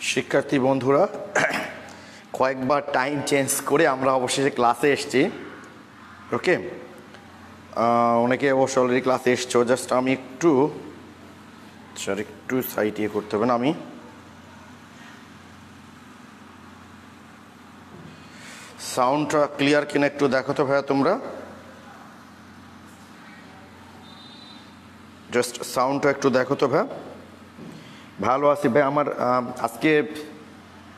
শিক্ষার্থী বন্ধুরা, কয়েকবার টাইম চেঞ্জ করে আমরা অবশেষে ক্লাসে এসেছি। ওকে, অনেকে অবশ্য অলরেডি ক্লাসে এসছো। জাস্ট আমি একটু সাইট ইয়ে করতে হবে না, আমি সাউন্ডটা ক্লিয়ার কিনা একটু দেখো তো ভাইয়া তোমরা। জাস্ট সাউন্ডটা একটু দেখো তো ভাইয়া। ভালো আছি ভাই। আমার আজকে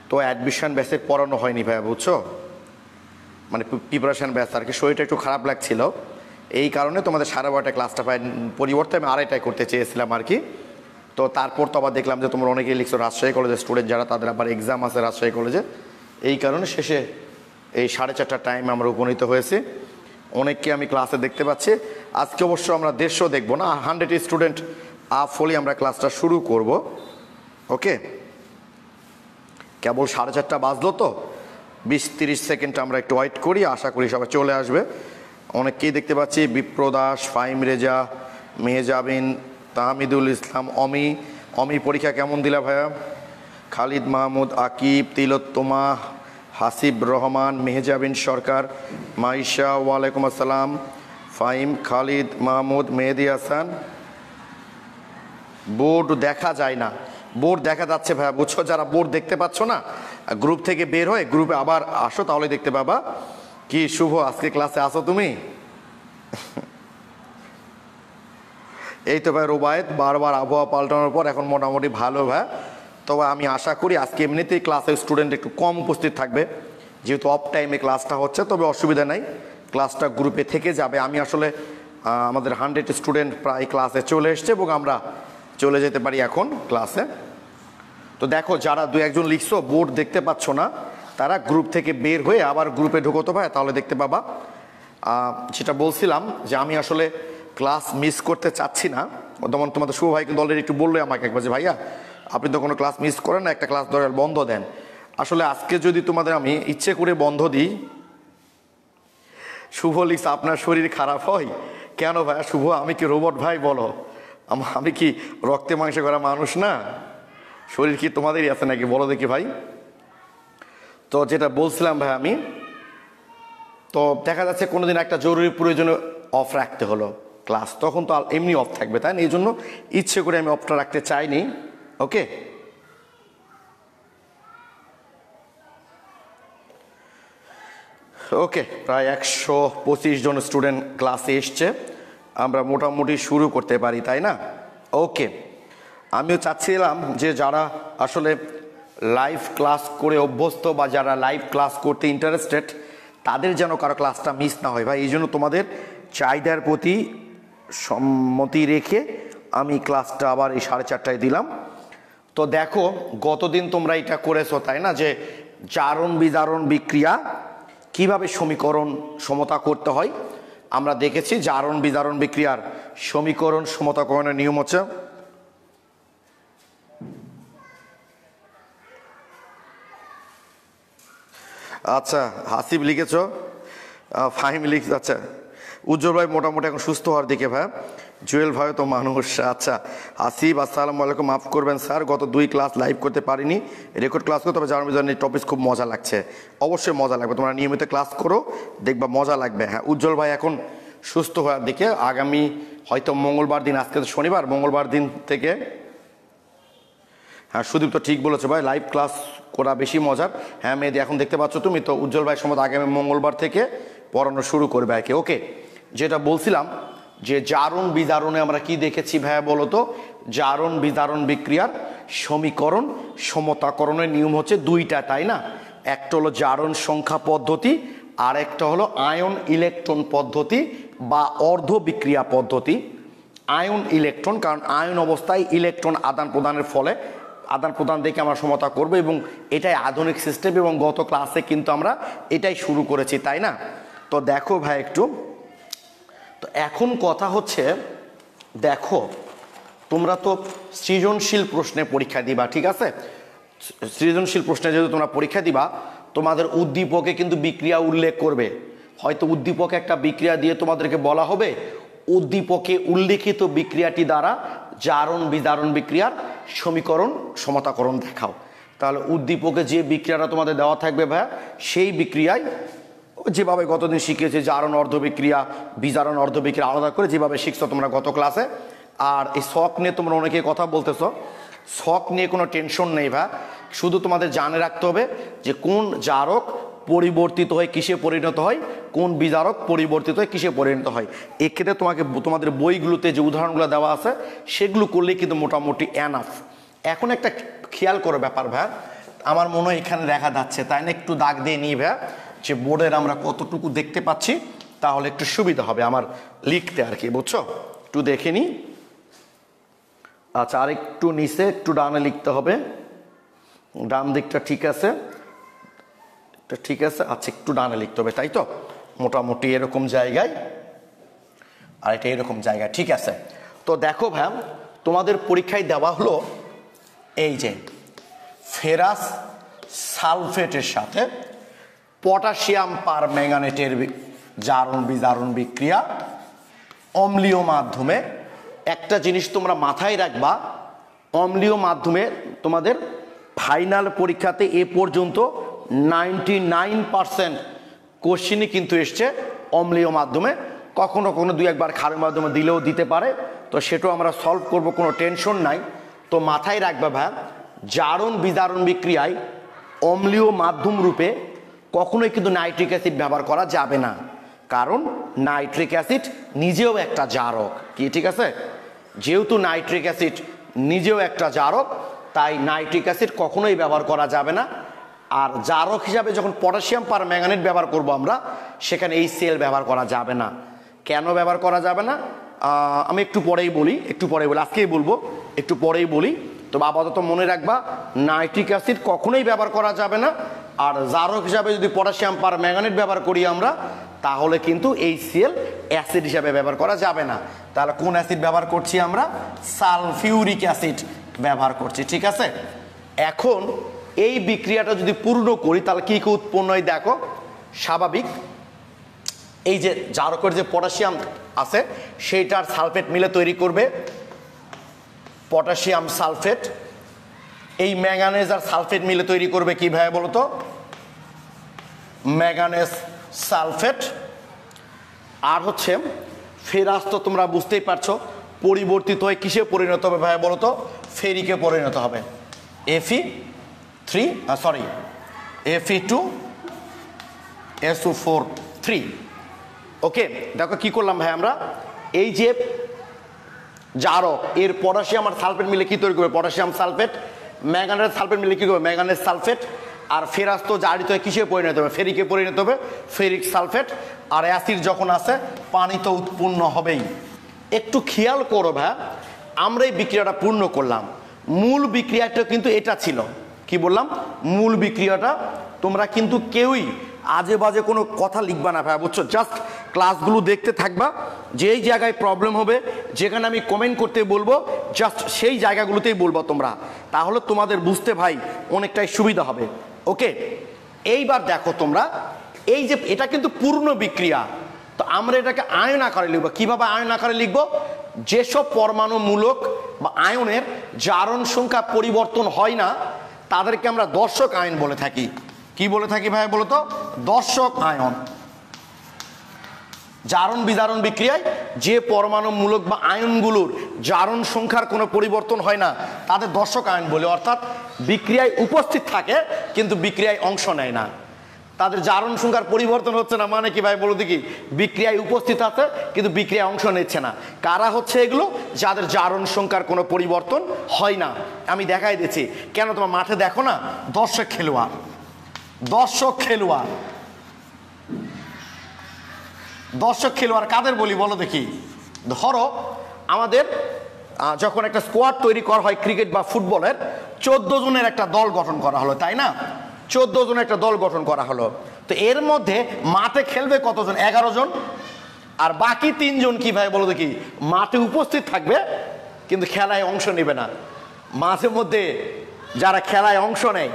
তো অ্যাডমিশন ব্যাচে পড়ানো হয়নি ভাইয়া, বুঝছো, মানে প্রিপারেশান ব্যাচ আর কি। শরীরটা একটু খারাপ লাগছিল, এই কারণে তোমাদের 12:30 ক্লাসটা পাই, পরিবর্তে আমি 2:30টায় করতে চেয়েছিলাম আর কি। তো তারপর তো আবার দেখলাম যে তোমরা অনেকেই লিখছো রাজশাহী কলেজের স্টুডেন্ট যারা, তাদের আবার এক্সাম আছে রাজশাহী কলেজে, এই কারণে শেষে এই 4:30টার টাইম আমরা উপনীত হয়েছি। অনেককে আমি ক্লাসে দেখতে পাচ্ছি। আজকে অবশ্য আমরা 150 দেখবো না, 100 স্টুডেন্ট আপ হলেই আমরা ক্লাসটা শুরু করব। ওকে, কেবল 4:30 বাজলো তো, 20-30 সেকেন্ড আমরা একটু ওয়েট করি, আশা করি সবাই চলে আসবে। অনেককেই দেখতে পাচ্ছি, বিপ্র দাস, ফাহিম রেজা, মেহজাবিন, তাহমিদুল ইসলাম, অমি পরীক্ষা কেমন দিলা ভাইয়া? খালিদ মাহমুদ, আকিব, তিলোত্তমা, হাসিব রহমান, মেহজাবিন সরকার, মাইশা, ওয়ালাইকুম আসসালাম, ফাহিম, খালিদ মাহমুদ, মেহেদি হাসান। বোর্ড দেখা যায় না, বোর্ড দেখা যাচ্ছে ভাইয়া, বুঝছো। যারা বোর্ড দেখতে পাচ্ছ না, গ্রুপ থেকে বের হয়ে গ্রুপে আবার আসো, তাহলে দেখতে পাবা। কি শুভ, আজকে ক্লাসে আসো তুমি? এই তো ভাই রুবায়েত, বারবার আবহাওয়া পাল্টানোর পর এখন মোটামুটি ভালো ভাই। তবে আমি আশা করি আজকে এমনিতেই ক্লাসে স্টুডেন্ট একটু কম উপস্থিত থাকবে, যেহেতু অফ টাইমে ক্লাসটা হচ্ছে। তবে অসুবিধা নাই, ক্লাসটা গ্রুপে থেকে যাবে। আমি আসলে আমাদের 100 স্টুডেন্ট প্রায় ক্লাসে চলে এসছে এবং আমরা চলে যেতে পারি এখন ক্লাসে। তো দেখো, যারা 2-1জন লিখছো বোর্ড দেখতে পাচ্ছ না, তারা গ্রুপ থেকে বের হয়ে আবার গ্রুপে ঢুকোতো ভাই, তাহলে দেখতে পাবা। যেটা বলছিলাম যে আমি আসলে ক্লাস মিস করতে চাচ্ছি না। যেমন তোমাদের শুভ ভাই কিন্তু অলরেডি একটু বললো আমাকে একবার যে ভাইয়া আপনি তো কোনো ক্লাস মিস করেন না, একটা ক্লাস দরকার বন্ধ দেন। আসলে আজকে যদি তোমাদের আমি ইচ্ছে করে বন্ধ দিই, শুভ লিখছে আপনার শরীর খারাপ হয় কেন ভাইয়া? শুভ, আমি কি রোবট ভাই বলো? আমি কি রক্তে মাংসে করা মানুষ না? শরীর কি তোমাদেরই আছে নাকি বলো দেখি ভাই। তো যেটা বলছিলাম ভাই, আমি তো দেখা যাচ্ছে কোনোদিন একটা জরুরি প্রয়োজনে অফ রাখতে হলো ক্লাস, তখন তো এমনি অফ থাকবে, তাই না? এই জন্য ইচ্ছে করে আমি অফটা রাখতে চাইনি। ওকে, ওকে, প্রায় 125 জন স্টুডেন্ট ক্লাসে এসছে, আমরা মোটামুটি শুরু করতে পারি, তাই না? ওকে, আমিও চাচ্ছিলাম যে যারা আসলে লাইভ ক্লাস করে অভ্যস্ত বা যারা লাইভ ক্লাস করতে ইন্টারেস্টেড, তাদের যেন কারো ক্লাসটা মিস না হয় ভাই। এই জন্য তোমাদের চাহিদার প্রতি সম্মতি রেখে আমি ক্লাসটা আবার এই 4:30টায় দিলাম। তো দেখো, গতদিন তোমরা এটা করেছো, তাই না, যে জারণ বিজারণ বিক্রিয়া কিভাবে সমীকরণ সমতা করতে হয় আমরা দেখেছি। জারণ বিজারণ বিক্রিয়ার সমীকরণ সমতাকরণের নিয়ম হচ্ছে, আচ্ছা হাসিব লিখেছ, ফাহিম লিখছে, আচ্ছা উজ্জ্বল ভাই মোটামুটি এখন সুস্থ হওয়ার দিকে ভাই। জুয়েল ভাই তো মানুষ। আচ্ছা হাসিব, আসসালামু আলাইকুম, মাফ করবেন স্যার, গত 2 ক্লাস লাইভ করতে পারিনি, রেকর্ড ক্লাস করতে হবে। জার্মান বিজারণের টপিক খুব মজা লাগছে। অবশ্যই মজা লাগবে, তোমরা নিয়মিত ক্লাস করো, দেখবা মজা লাগবে। হ্যাঁ, উজ্জ্বল ভাই এখন সুস্থ হওয়ার দিকে। আগামী হয়তো মঙ্গলবার দিন, আজকে তো শনিবার, মঙ্গলবার দিন থেকে, হ্যাঁ সুদীপ তো ঠিক বলেছো ভাই, লাইভ ক্লাস করা বেশি মজার। হ্যাঁ মেহেদি, এখন দেখতে পাচ্ছ তুমি তো, উজ্জ্বল ভাই সম্ভবত আগামী মঙ্গলবার থেকে পড়ানো শুরু করবে আর কি। ওকে, যেটা বলছিলাম যে জারণ বিজারণে আমরা কি দেখেছি ভাইয়া বলো তো? জারণ বিজারণ বিক্রিয়ার সমীকরণ সমতাকরণের নিয়ম হচ্ছে 2টা, তাই না? একটা হলো জারণ সংখ্যা পদ্ধতি, আর একটা হলো আয়ন ইলেকট্রন পদ্ধতি বা অর্ধ বিক্রিয়া পদ্ধতি। আয়ন ইলেকট্রন, কারণ আয়ন অবস্থায় ইলেকট্রন আদান প্রদানের ফলে আদান প্রদান দেখে আমরা সমতা করব, এবং এটাই আধুনিক সিস্টেম, এবং গত ক্লাসে কিন্তু আমরা এটাই শুরু করেছি, তাই না? তো দেখো ভাই একটু, তো এখন কথা হচ্ছে, দেখো তোমরা তো সৃজনশীল প্রশ্নে পরীক্ষা দিবা, ঠিক আছে? সৃজনশীল প্রশ্নে যেহেতু তোমরা পরীক্ষা দিবা, তোমাদের উদ্দীপকে কিন্তু বিক্রিয়া উল্লেখ করবে। হয়তো উদ্দীপকে একটা বিক্রিয়া দিয়ে তোমাদেরকে বলা হবে উদ্দীপকে উল্লেখিত বিক্রিয়াটি দ্বারা জারণ বিজারণ বিক্রিয়ার সমীকরণ সমতাকরণ দেখাও। তাহলে উদ্দীপকে যে বিক্রিয়াটা তোমাদের দেওয়া থাকবে ভাইয়া, সেই বিক্রিয়ায় যেভাবে গতদিন শিখেছে জারণ অর্ধ বিক্রিয়া বিজারণ অর্ধ বিক্রিয়া আলাদা করে যেভাবে শিখছো তোমরা গত ক্লাসে। আর এই শখ নিয়ে তোমরা অনেকে কথা বলতেছো, শখ নিয়ে কোনো টেনশন নেই ভাই, শুধু তোমাদের জানে রাখতে হবে যে কোন জারক পরিবর্তিত হয়ে কিসে পরিণত হয়, কোন বিজারক পরিবর্তিত হয়ে কিসে পরিণত হয়। এক্ষেত্রে তোমাদের বইগুলোতে যে উদাহরণগুলো দেওয়া আছে সেগুলো করলেই কিন্তু মোটামুটি এনাফ। এখন একটা খেয়াল করো ব্যাপার ভাই, আমার মনে হয় এখানে দেখা যাচ্ছে, তাই না? একটু দাগ দিয়ে নিই ভাই, যে বোর্ডের আমরা কতটুকু দেখতে পাচ্ছি, তাহলে একটু সুবিধা হবে আমার লিখতে আর কি, বুঝছো? একটু দেখে নিই। আচ্ছা, আর একটু নিচে একটু ডানে লিখতে হবে, ডান দিকটা ঠিক আছে, ঠিক আছে। আচ্ছা, একটু ডানে লিখতে হবে, তাই তো? মোটামুটি এরকম জায়গায়, আর এটা এরকম জায়গায়, ঠিক আছে। তো দেখো ভাই, তোমাদের পরীক্ষায় দেওয়া হলো এই যে ফেরাস সালফেটের সাথে পটাশিয়াম পারম্যাঙ্গানেটের জারণ বিজারণ বিক্রিয়া অম্লীয় মাধ্যমে। একটা জিনিস তোমরা মাথায় রাখবা, অম্লীয় মাধ্যমে তোমাদের ফাইনাল পরীক্ষাতে এ পর্যন্ত 99% কোশ্চেনই কিন্তু এসছে অম্লীয় মাধ্যমে। কখনো কখনো দুই একবার ক্ষারের মাধ্যমে দিলেও দিতে পারে, তো সেটাও আমরা সলভ করব, কোনো টেনশন নাই। তো মাথায় রাখবা ভাই, জারণ বিজারণ বিক্রিয়ায় অম্লীয় মাধ্যম রূপে কখনোই কিন্তু নাইট্রিক অ্যাসিড ব্যবহার করা যাবে না, কারণ নাইট্রিক অ্যাসিড নিজেও একটা জারক, কি ঠিক আছে? যেহেতু নাইট্রিক অ্যাসিড নিজেও একটা জারক, তাই নাইট্রিক অ্যাসিড কখনোই ব্যবহার করা যাবে না। আর জারক হিসাবে যখন পটাশিয়াম পারম্যাঙ্গানেট ব্যবহার করব আমরা, সেখানে এই সেল ব্যবহার করা যাবে না। কেন ব্যবহার করা যাবে না আমি একটু পরেই বলি, আজকেই বলবো, একটু পরেই বলি। তবে আপাতত মনে রাখবা, নাইট্রিক অ্যাসিড কখনোই ব্যবহার করা যাবে না। আর জারক হিসাবে যদি পটাশিয়াম পারম্যাঙ্গানেট ব্যবহার করি আমরা, তাহলে কিন্তু এই সেল অ্যাসিড হিসাবে ব্যবহার করা যাবে না। তাহলে কোন অ্যাসিড ব্যবহার করছি আমরা? সালফিউরিক অ্যাসিড ব্যবহার করছি, ঠিক আছে? এখন এই বিক্রিয়াটা যদি পূর্ণ করি, তাহলে কি কি উৎপন্ন হয় দেখো। স্বাভাবিক, এই যে জারকের যে পটাশিয়াম আছে সেইটার সালফেট মিলে তৈরি করবে পটাশিয়াম সালফেট। এই ম্যাঙ্গানেজ আর সালফেট মিলে তৈরি করবে কি ভাই বলো তো? ম্যাঙ্গানেজ সালফেট। আর হচ্ছে ফেরাস, তো তোমরা বুঝতেই পারছো পরিবর্তিত হয়ে কিসে পরিণত হবে ভাই বলো তো? ফেরিকে পরিণত হবে, Fe2SO4 ওকে। দেখো কি করলাম ভাই আমরা, এই যে জারক এর পটাশিয়াম আর সালফেট মিলে কি তৈরি করবে? Potassium sulphate. ম্যাঙ্গানেজ সালফেট মিলে কি করবে? ম্যাঙ্গানেজ সালফেট। আর ফেরাস তো জারিত হয়ে কিসে পরিণত হবে? ফেরিকে পরিণত হবে, ফেরিক সালফেট। আর অ্যাসিড যখন আসে, পানি তো উৎপন্ন হবেই। একটু খেয়াল করো ভাই, আমরা এই বিক্রিয়াটা পূর্ণ করলাম, মূল বিক্রিয়াটা কিন্তু এটা ছিল। কি বললাম? মূল বিক্রিয়াটা। তোমরা কিন্তু কেউই আজে বাজে কোনো কথা লিখবা না ভাই, বুঝছো? জাস্ট ক্লাসগুলো দেখতে থাকবা, যেই জায়গায় প্রবলেম হবে, যেখানে আমি কমেন্ট করতে বলবো, জাস্ট সেই জায়গাগুলোতেই বলবো তোমরা, তাহলে তোমাদের বুঝতে ভাই অনেকটাই সুবিধা হবে। ওকে, এইবার দেখো তোমরা, এই যে এটা কিন্তু পূর্ণ বিক্রিয়া, তো আমরা এটাকে আয়ন আকারে লিখবো। কিভাবে আয়ন আকারে লিখবো? যেসব পরমাণুমূলক বা আয়নের জারণ সংখ্যা পরিবর্তন হয় না, তাদেরকে আমরা দর্শক আয়ন বলে থাকি। কি বলে থাকি ভাই বলো তো? দর্শক আয়ন। জারণ বিজারণ বিক্রিয়ায় যে পরমাণুমূলক বা আয়নগুলোর জারণ সংখ্যার কোনো পরিবর্তন হয় না, তাদের দর্শক আয়ন বলে। অর্থাৎ বিক্রিয়ায় উপস্থিত থাকে কিন্তু বিক্রিয়ায় অংশ নেয় না। তাদের জারণ সংখ্যার পরিবর্তন হচ্ছে না, মানে কি ভাই বলো দেখি? বিক্রিয়ায় উপস্থিত আছে কিন্তু বিক্রিয়ায় অংশ নিচ্ছে না। কারা হচ্ছে এগুলো? যাদের জারণ সংখ্যার কোনো পরিবর্তন হয় না। আমি দেখাই দিচ্ছি, কেন তোমার মাঠে দেখো না, দর্শক খেলোয়াড়, দর্শক খেলোয়াড়, দর্শক খেলোয়াড় কাদের বলি বলো দেখি? ধরো আমাদের যখন একটা স্কোয়াড তৈরি করা হয় ক্রিকেট বা ফুটবলের, 14 জনের একটা দল গঠন করা হলো, তাই না? 14 জনের একটা দল গঠন করা হলো। তো এর মধ্যে মাঠে খেলবে কতজন? 11 জন। আর বাকি 3 জন কি ভাই বলো দেখি? মাঠে উপস্থিত থাকবে কিন্তু খেলায় অংশ নেবে না। মাঝে মধ্যে যারা খেলায় অংশ নেয়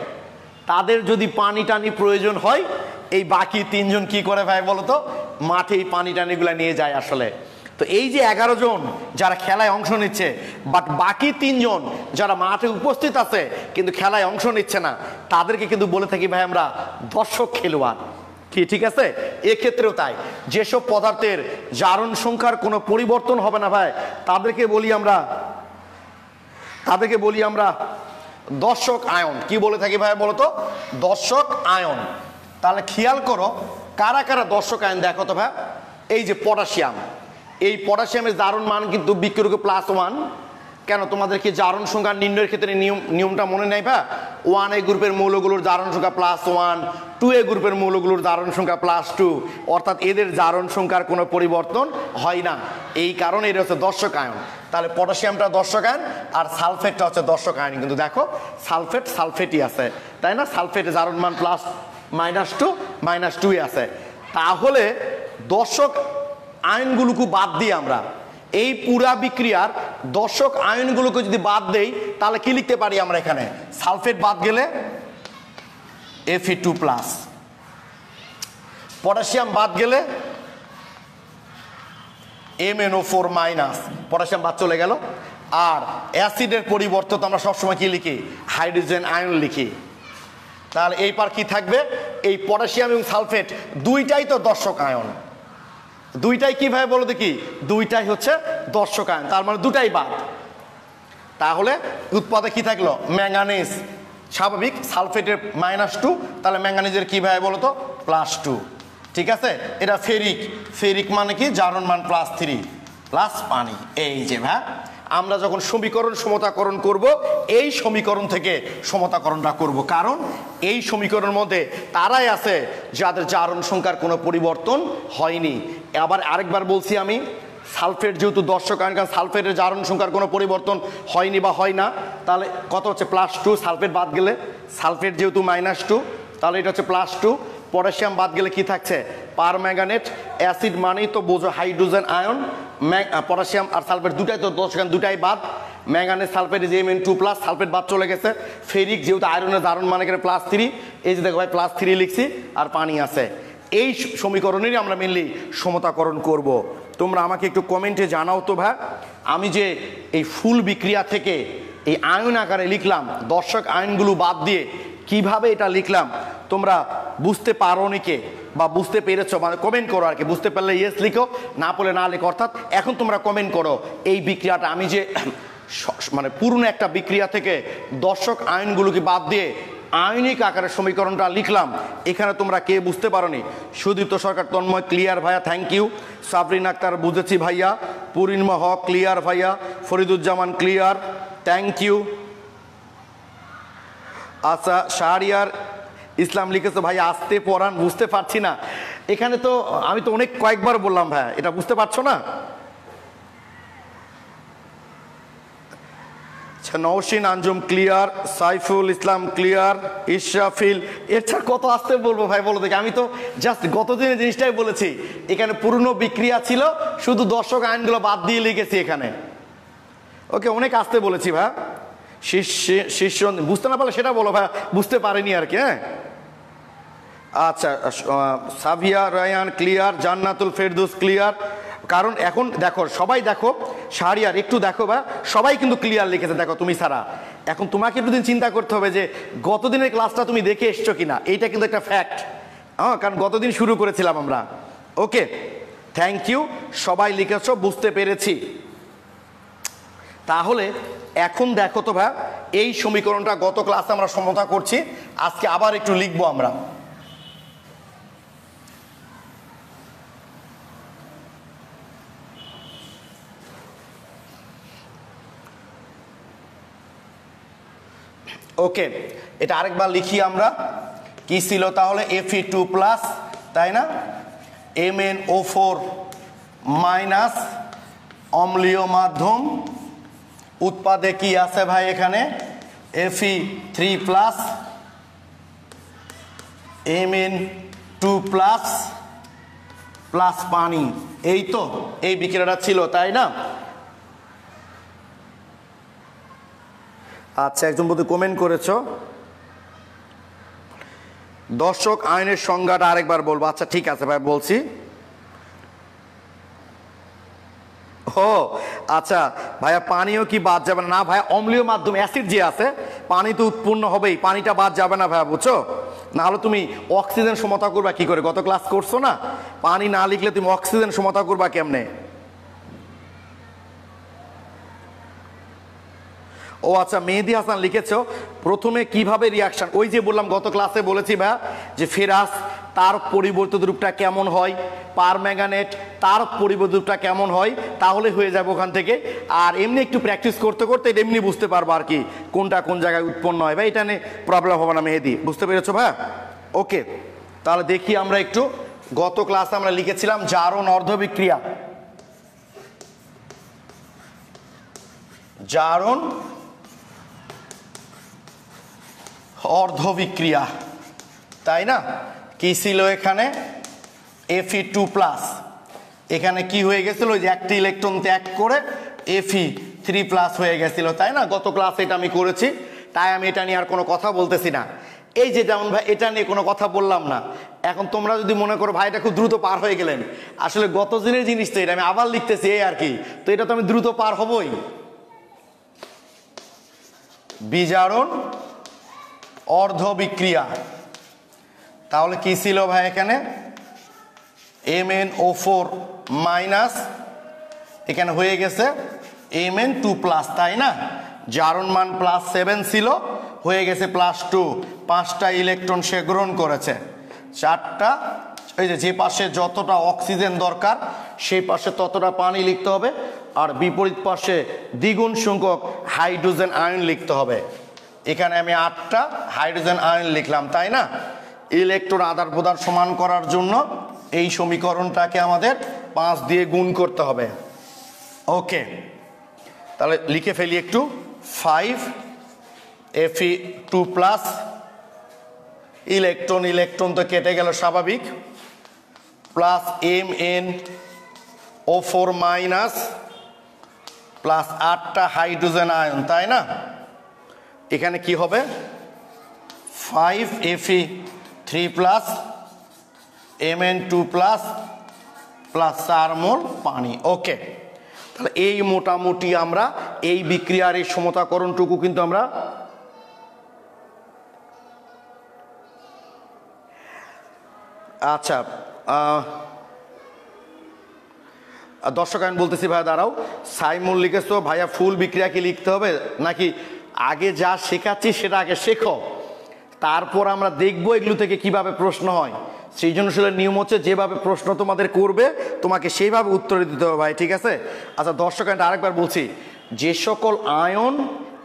তাদের যদি পানি টানি প্রয়োজন হয়, এই বাকি 3 জন কি করে ভাই বলো তো? মাঠে এই পানি টানিগুলো নিয়ে যায় আসলে। তো এই যে 11 জন যারা খেলায় অংশ নিচ্ছে, বাট বাকি 3 জন যারা মাঠে উপস্থিত আছে কিন্তু খেলায় অংশ নিচ্ছে না, তাদেরকে কিন্তু বলে থাকি ভাই আমরা দর্শক খেলোয়াড়। কি ঠিক আছে? এক্ষেত্রেও তাই, যেসব পদার্থের জারণ সংখ্যার কোনো পরিবর্তন হবে না ভাই, তাদেরকে বলি আমরা দর্শক আয়ন। কি বলে থাকি ভাই বলো তো? দর্শক আয়ন। তাহলে খেয়াল করো কারা কারা দর্শক আয়ন দেখো তো ভাই। এই যে পটাশিয়াম, এই পটাশিয়ামের জারণ মান কিন্তু বিক্রিয়কে +1। কেন তোমাদের কি জারণ সংখ্যা নির্ণয়ের ক্ষেত্রে নিয়মটা মনে নাই ভাই? 1A গ্রুপের মৌলগুলোর জারণ সংখ্যা +1, 2A গ্রুপের মৌলগুলোর জারণ সংখ্যা +2, অর্থাৎ এদের জারণ সংখ্যার কোনো পরিবর্তন হয় না। এই কারণে এটা হচ্ছে দর্শক আয়ন। তাহলে পটাশিয়ামটা দর্শক আয়ন আর সালফেটটা হচ্ছে দর্শক আয়ন। কিন্তু দেখো সালফেটই আছে, তাই না? সালফেটের জারণ মান +-2 -2 আছে। তাহলে দর্শক আয়নগুলোকে বাদ দিয়ে আমরা এই পুরা বিক্রিয়ার দর্শক আয়নগুলোকে যদি বাদ দেই, তাহলে কি লিখতে পারি আমরা? এখানে সালফেট বাদ গেলে Fe2+, পটাশিয়াম বাদ গেলে MnO4-, পটাশিয়াম বাদ চলে গেল। আর অ্যাসিডের পরিবর্তে তো আমরা সবসময় কি লিখি? হাইড্রোজেন আয়ন লিখি। তাহলে এই পার কি থাকবে? এই পটাশিয়াম এবং সালফেট দুইটাই তো দর্শক আয়ন। দুইটাই কি ভাই বলো দেখি? দুইটাই হচ্ছে দর্শক আয়ন, তার মানে দুটাই বাদ। তাহলে উৎপাদে কি থাকলো? ম্যাঙ্গানিজ। স্বাভাবিক, সালফেটের -2, তাহলে ম্যাঙ্গানিজের কি ভাই বলো তো? +2। ঠিক আছে? এটা ফেরিক মানে কি? জারণ মান +3 প্লাস পানি। এই যে ভাই আমরা যখন সমীকরণ সমতাকরণ করব, এই সমীকরণ থেকে সমতাকরণটা করব, কারণ এই সমীকরণের মধ্যে তারাই আছে যাদের জারণ সংখ্যার কোনো পরিবর্তন হয়নি। আবার আরেকবার বলছি আমি, সালফেট যেহেতু দর্শক আয়ন, কারণ সালফেটের জারণ সংখ্যার কোনো পরিবর্তন হয়নি বা হয় না, তাহলে কত হচ্ছে? +2। সালফেট বাদ গেলে, সালফেট যেহেতু -2, তাহলে এটা হচ্ছে +2। পটাশিয়াম বাদ গেলে কি থাকছে? পারম্যাঙ্গানেট। অ্যাসিড মানেই তো বোঝো হাইড্রোজেন আয়ন। পটাশিয়াম আর সালফেট দুটাই তো দর্শক আয়ন, দুটাই বাদ। ম্যাঙ্গানেজ সালফেট যে Mn2+, সালফেট বাদ চলে গেছে। ফেরিক যেহেতু আয়রনের জারণ মানে এখানে +3, এই যে দেখো ভাই +3 লিখছি, আর পানি আছে। এই সমীকরণেরই আমরা মেনলি সমতাকরণ করব। তোমরা আমাকে একটু কমেন্টে জানাও তো ভাই, আমি যে এই ফুল বিক্রিয়া থেকে এই আয়ন আকারে লিখলাম, দর্শক আয়নগুলো বাদ দিয়ে কিভাবে এটা লিখলাম, তোমরা বুঝতে পারো নিকে বা বুঝতে পেরেছো? মানে কমেন্ট করো আর কি। বুঝতে পারলে ইয়েস লিখো, না পড়লে না লিখো। অর্থাৎ এখন তোমরা কমেন্ট করো এই বিক্রিয়াটা আমি যে মানে পুরনো একটা বিক্রিয়া থেকে দর্শক আয়নগুলোকে বাদ দিয়ে আয়নিক আকারে সমীকরণটা লিখলাম, এখানে তোমরা কে বুঝতে পারোনি? সুদীপ্ত সরকার, তন্ময় ক্লিয়ার ভাইয়া, থ্যাংক ইউ। সাবরিন আক্তার বুঝেছি ভাইয়া। পূর্ণিমা হক ক্লিয়ার ভাইয়া। Fariduzzaman clear, thank you. আচ্ছা, শাহরিয়ার ইসলাম লিখেছে ভাই আসতে পড়ান, বুঝতে পারছি না। এখানে তো আমি তো কয়েকবার বললাম ভাই, এটা বুঝতে পারছো না? Nowshin Anjum clear, Saiful Islam clear, Israfil. এছাড়া কত আসতে বলবো ভাই বলো দেখি? আমি তো জাস্ট গত দিনের জিনিসটাই বলেছি। এখানে পুরনো বিক্রিয়া ছিল, শুধু দর্শক আইনগুলো বাদ দিয়ে লিখেছি এখানে। ওকে, অনেক আসতে বলেছি ভাই। শিষ্য বুঝতে না পারলে সেটা বলো ভাই, বুঝতে পারিনি আর কি। হ্যাঁ আচ্ছা, Savia Ryan clear, Jannatul Ferdous clear. কারণ এখন দেখো সবাই, দেখো শাহরিয়ার একটু দেখো বা সবাই কিন্তু ক্লিয়ার লিখেছে, দেখো তুমি ছাড়া। এখন তোমাকে একটু দিন চিন্তা করতে হবে যে গতদিনের ক্লাসটা তুমি দেখে এসছো কিনা, এইটা কিন্তু একটা ফ্যাক্ট। হ্যাঁ, কারণ গতদিন শুরু করেছিলাম আমরা। ওকে, থ্যাংক ইউ, সবাই লিখেছো, বুঝতে পেরেছি। তাহলে এখন দেখো তো ভাই, এই সমীকরণটা গত ক্লাসে আমরা সমতা করছি, আজকে আবার একটু লিখবো আমরা। ওকে, এটা আরেকবার লিখি আমরা। কি ছিল তাহলে? Fe2+, তাই না? MnO4- অম্লীয় মাধ্যম। উৎপাদে কি আছে ভাই এখানে? Fe3+, Mn2 two plus plus পানি, এই তো এই বিক্রিয়াটা ছিল, তাই না? আচ্ছা, একজন বন্ধু কমেন্ট করেছো, দর্শক আয়নের সংজ্ঞাটা আরেকবার বলবো। আচ্ছা ঠিক আছে ভাই, বলছি। ও আচ্ছা ভাইয়া, পানিও কি বাদ যাবে না? না ভাইয়া, অম্লীয় মাধ্যম অ্যাসিড যে আছে, পানি তো উৎপন্ন হবেই, পানিটা বাদ যাবে না ভাইয়া, বুঝছো? নাহলে তুমি অক্সিজেন সমতা করবা কি করে? গত ক্লাস করছো না, পানি না লিখলে তুমি অক্সিজেন সমতা করবা কেমনে? ও আচ্ছা, মেহেদি হাসান লিখেছো প্রথমে কিভাবে রিয়াকশন, ওই যে বললাম গত ক্লাসে বলেছি ভাইয়া, যে ফেরাস তার পরিবর্তিত রূপটা কেমন হয়, পারম্যাঙ্গানেট তার পরিবর্তিত রূপটা কেমন হয়, তাহলে হয়ে যাবে ওখান থেকে। আর এমনি একটু প্র্যাকটিস করতে করতে এমনি বুঝতে পারবো আর কি, কোনটা কোন জায়গায় উৎপন্ন হয়। ভাই এটা নিয়ে প্রবলেম হবে না মেহেদি, বুঝতে পেরেছো ভাইয়া? ওকে, তাহলে দেখি আমরা একটু, গত ক্লাসে আমরা লিখেছিলাম জারণ অর্ধ বিক্রিয়া, জারণ অর্ধ বিক্রিয়া, তাই না? কি ছিল এখানে? Fe2+, এখানে কি হয়ে গেছিল? ওই যে একটি ইলেকট্রন ত্যাগ করে Fe3+ হয়ে গেছিল, তাই না? গত ক্লাসে এটা আমি করেছি, তাই আমি এটা নিয়ে আর কোনো কথা বলতেছি না। এই যে যেমন ভাই এটা নিয়ে কোনো কথা বললাম না, এখন তোমরা যদি মনে করো ভাই এটা খুব দ্রুত পার হয়ে গেলেন, আসলে গত দিনের জিনিস তো, এটা আমি আবার লিখতেছি এই আর কি, তো এটা তো আমি দ্রুত পার হবই। বিজারণ অর্ধ বিক্রিয়া, তাহলে কি ছিল ভাই এখানে? MnO4- এখানে হয়ে গেছে Mn2+, তাই না? জারণ মান +7 ছিল, হয়ে গেছে +2, 5টা ইলেকট্রন সে গ্রহণ করেছে, 4টা, এই যে পাশে যতটা অক্সিজেন দরকার সেই পাশে ততটা পানি লিখতে হবে, আর বিপরীত পাশে দ্বিগুণ সংখ্যক হাইড্রোজেন আয়ন লিখতে হবে। এখানে আমি 8টা হাইড্রোজেন আয়ন লিখলাম, তাই না? ইলেকট্রন আদান প্রদান সমান করার জন্য এই সমীকরণটাকে আমাদের 5 দিয়ে গুণ করতে হবে। ওকে, তাহলে লিখে ফেলি একটু, 5 Fe2+, ইলেকট্রন ইলেকট্রন তো কেটে গেল স্বাভাবিক, প্লাস MnO4- প্লাস 8টা হাইড্রোজেন আয়ন, তাই না? এখানে কি হবে? 5 Fe3+, Mn2+, প্লাস 4 মোল পানি। ওকে, তাহলে এই মোটামুটি আমরা এই বিক্রিয়ার এই সমতাকরণটুকু কিন্তু আমরা, আচ্ছা দর্শক আমি বলতেছি ভাইয়া দাঁড়াও, সাইমুল লিখেছো ভাইয়া ফুল বিক্রিয়া কি লিখতে হবে নাকি আগে যা শেখাচ্ছি সেটা আগে শেখো, তারপর আমরা দেখবো এগুলো থেকে কিভাবে প্রশ্ন হয়। সৃজনশীলের নিয়ম হচ্ছে যেভাবে প্রশ্ন তোমাদের করবে তোমাকে সেইভাবে উত্তর দিতে হবে ভাই, ঠিক আছে? আচ্ছা দর্শক আমি আরেকবার বলছি, যে সকল আয়ন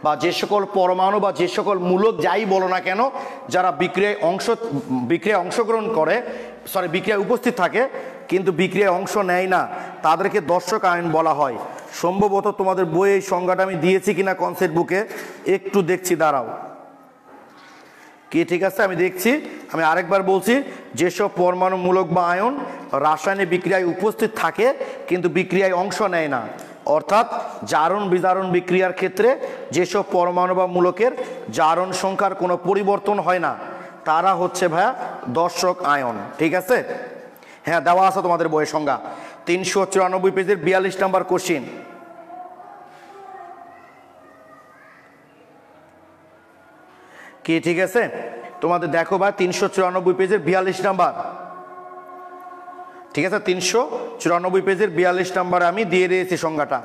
বা যে সকল পরমাণু বা যে সকল মূলক যাই বলো না কেন, যারা বিক্রিয়ায় অংশগ্রহণ করে, বিক্রিয়ায় উপস্থিত থাকে কিন্তু বিক্রিয়ায় অংশ নেয় না, তাদেরকে দর্শক আয়ন বলা হয়। সম্ভবত তোমাদের বইয়ে এই সংজ্ঞাটা আমি দিয়েছি কিনা কনসেপ্ট বুকে, একটু দেখছি, দাঁড়াও। কি ঠিক আছে, আমি দেখছি। আমি আরেকবার বলছি, যেসব পরমাণুমূলক বা আয়ন রাসায়নিক বিক্রিয়ায় উপস্থিত থাকে কিন্তু বিক্রিয়ায় অংশ নেয় না, অর্থাৎ জারণ বিজারণ বিক্রিয়ার ক্ষেত্রে যেসব পরমাণু বা মূলকের জারণ সংখ্যার কোনো পরিবর্তন হয় না, তারা হচ্ছে ভাইয়া দর্শক আয়ন, ঠিক আছে? হ্যাঁ, দেওয়া আছে তোমাদের বইয়ের সংজ্ঞা, 394 পেজের 42 নম্বর কোশ্চিন। কি ঠিক আছে, তোমাদের দেখো ভাই 394 পেজের 42 নাম্বার, ঠিক আছে? 394 পেজের 42 নাম্বার আমি দিয়ে দিয়েছি সংজ্ঞাটা।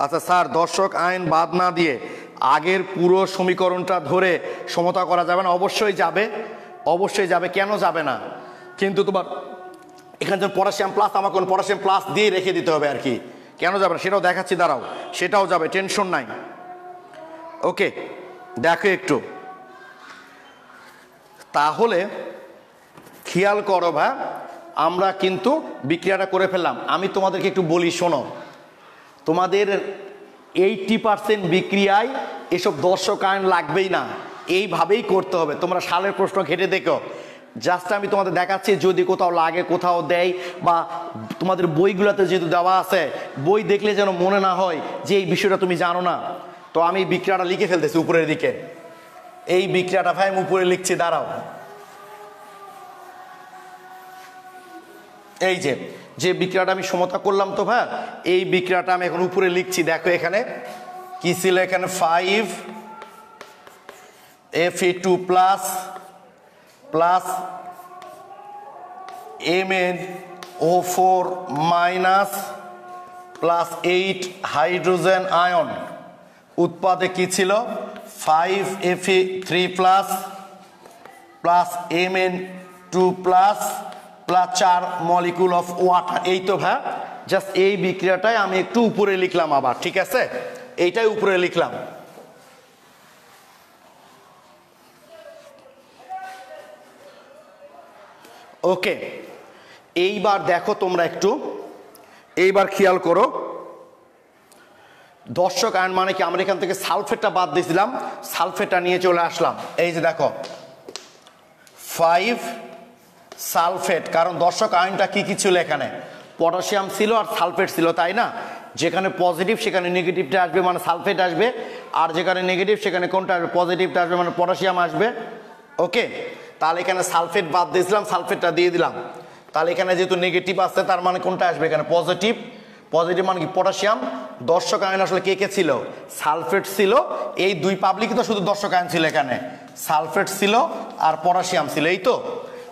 আচ্ছা স্যার, দর্শক আয়ন বাদ না দিয়ে আগের পুরো সমীকরণটা ধরে সমতা করা যাবে না? অবশ্যই যাবে, অবশ্যই যাবে, কেন যাবে না? কিন্তু তোমার এখানে যখন পটাশিয়াম প্লাস, আমাকে পটাশিয়াম প্লাস দিয়ে রেখে দিতে হবে আর কি, কেন যাবে না সেটাও দেখাচ্ছি, দাঁড়াও, সেটাও যাবে, টেনশন নাই। ওকে, দেখো একটু, তাহলে খেয়াল করো ভাই, আমরা কিন্তু বিক্রিয়াটা করে ফেললাম। আমি তোমাদেরকে একটু বলি, শোনো, তোমাদের 80% বিক্রিয়ায় এসব দর্শক আয়ন লাগবেই না, এইভাবেই করতে হবে। তোমরা সালের প্রশ্ন ঘেটে দেখো, জাস্ট আমি তোমাদের দেখাচ্ছি যদি কোথাও লাগে কোথাও দেয়, বা তোমাদের বইগুলোতে যেহেতু দেওয়া আছে, বই দেখলে যেন মনে না হয় যে এই বিষয়টা তুমি জানো না। তো আমি বিক্রিয়াটা লিখে ফেলতেছি উপরের দিকে, এই বিক্রিয়াটা ভাই আমি উপরে লিখছি, দাঁড়াও। এই যে যে বিক্রিয়াটা আমি সমতা করলাম, তো ভাই এই বিক্রিয়াটা আমি এখন উপরে লিখছি। দেখো এখানে কি ছিল, এখানে 5 Fe2 plus MnO4 minus plus 8 hydrogen ion উৎপাদে কি ছিল 5Fe3 plus Mn2 plus 4 molecule of water. এই তো ভাই জাস্ট এই বিক্রিয়াটাই আমি একটু উপরে লিখলাম আবার, ঠিক আছে, এইটাই উপরে লিখলাম। ওকে, এইবার দেখো তোমরা একটু, এইবার খেয়াল করো দর্শক আয়ন মানে কি, আমরা এখান থেকে সালফেটটা বাদ দিয়েছিলাম, সালফেটটা নিয়ে চলে আসলাম। এই যে দেখো 5 সালফেট, কারণ দর্শক আয়নটা কি কি ছিল, এখানে পটাশিয়াম ছিল আর সালফেট ছিল, তাই না? যেখানে পজিটিভ সেখানে নেগেটিভটা আসবে, মানে সালফেট আসবে, আর যেখানে নেগেটিভ সেখানে কোনটা আসবে, পজিটিভটা আসবে, মানে পটাশিয়াম আসবে। ওকে, তাহলে এখানে সালফেট বাদ দিয়েছিলাম, সালফেটটা দিয়ে দিলাম। তাহলে এখানে যেহেতু নেগেটিভ আসছে, তার মানে কোনটা আসবে, এখানে পজিটিভ। পজিটিভ মানে কি, পটাশিয়াম। দর্শক আয়ন আসলে কে কে ছিল, সালফেট ছিল, এই দুই পাবলিকই তো শুধু দর্শক আয়ন ছিল, এখানে সালফেট ছিল আর পটাশিয়াম ছিল, এই তো।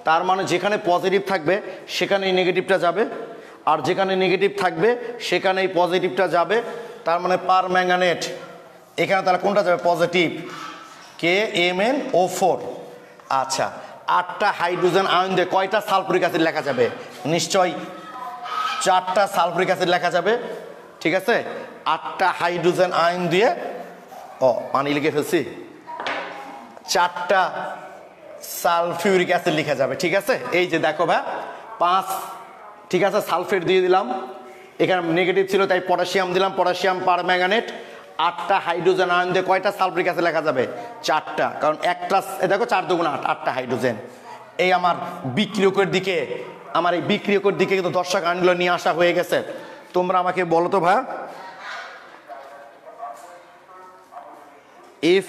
তার মানে যেখানে পজিটিভ থাকবে সেখানেই নেগেটিভটা যাবে, আর যেখানে নেগেটিভ থাকবে সেখানেই পজিটিভটা যাবে। তার মানে পার ম্যাঙ্গানেট এখানে তাহলে কোনটা যাবে, পজিটিভ, KMnO4। আচ্ছা, 8টা হাইড্রোজেন আয়ন দিয়ে কয়টা সালফুরিক অ্যাসিড লেখা যাবে, নিশ্চয়ই 4টা সালফুরিক অ্যাসিড লেখা যাবে, ঠিক আছে। 8টা হাইড্রোজেন আয়ন দিয়ে, পানি লিখে ফেলছি, 4টা সালফিউরিক অ্যাসিড লেখা যাবে, ঠিক আছে। এই যে দেখো ভাই 5, ঠিক আছে, সালফেট দিয়ে দিলাম, এখানে নেগেটিভ ছিল তাই পটাশিয়াম দিলাম, পটাশিয়াম পার ম্যাঙ্গানেট। 8টা হাইড্রোজেন আয়ন দিয়ে কয়টা সালফিউরিক অ্যাসিড লেখা যাবে, 4টা, কারণ একটা দেখো 4 দুগুণ 8, 8টা হাইড্রোজেন। এই আমার বিক্রিয়কের দিকে, আমার এই বিক্রিয়কের দিকে কিন্তু দর্শক আয়নগুলো নিয়ে আসা হয়ে গেছে। তোমরা আমাকে বলো তো ভাই,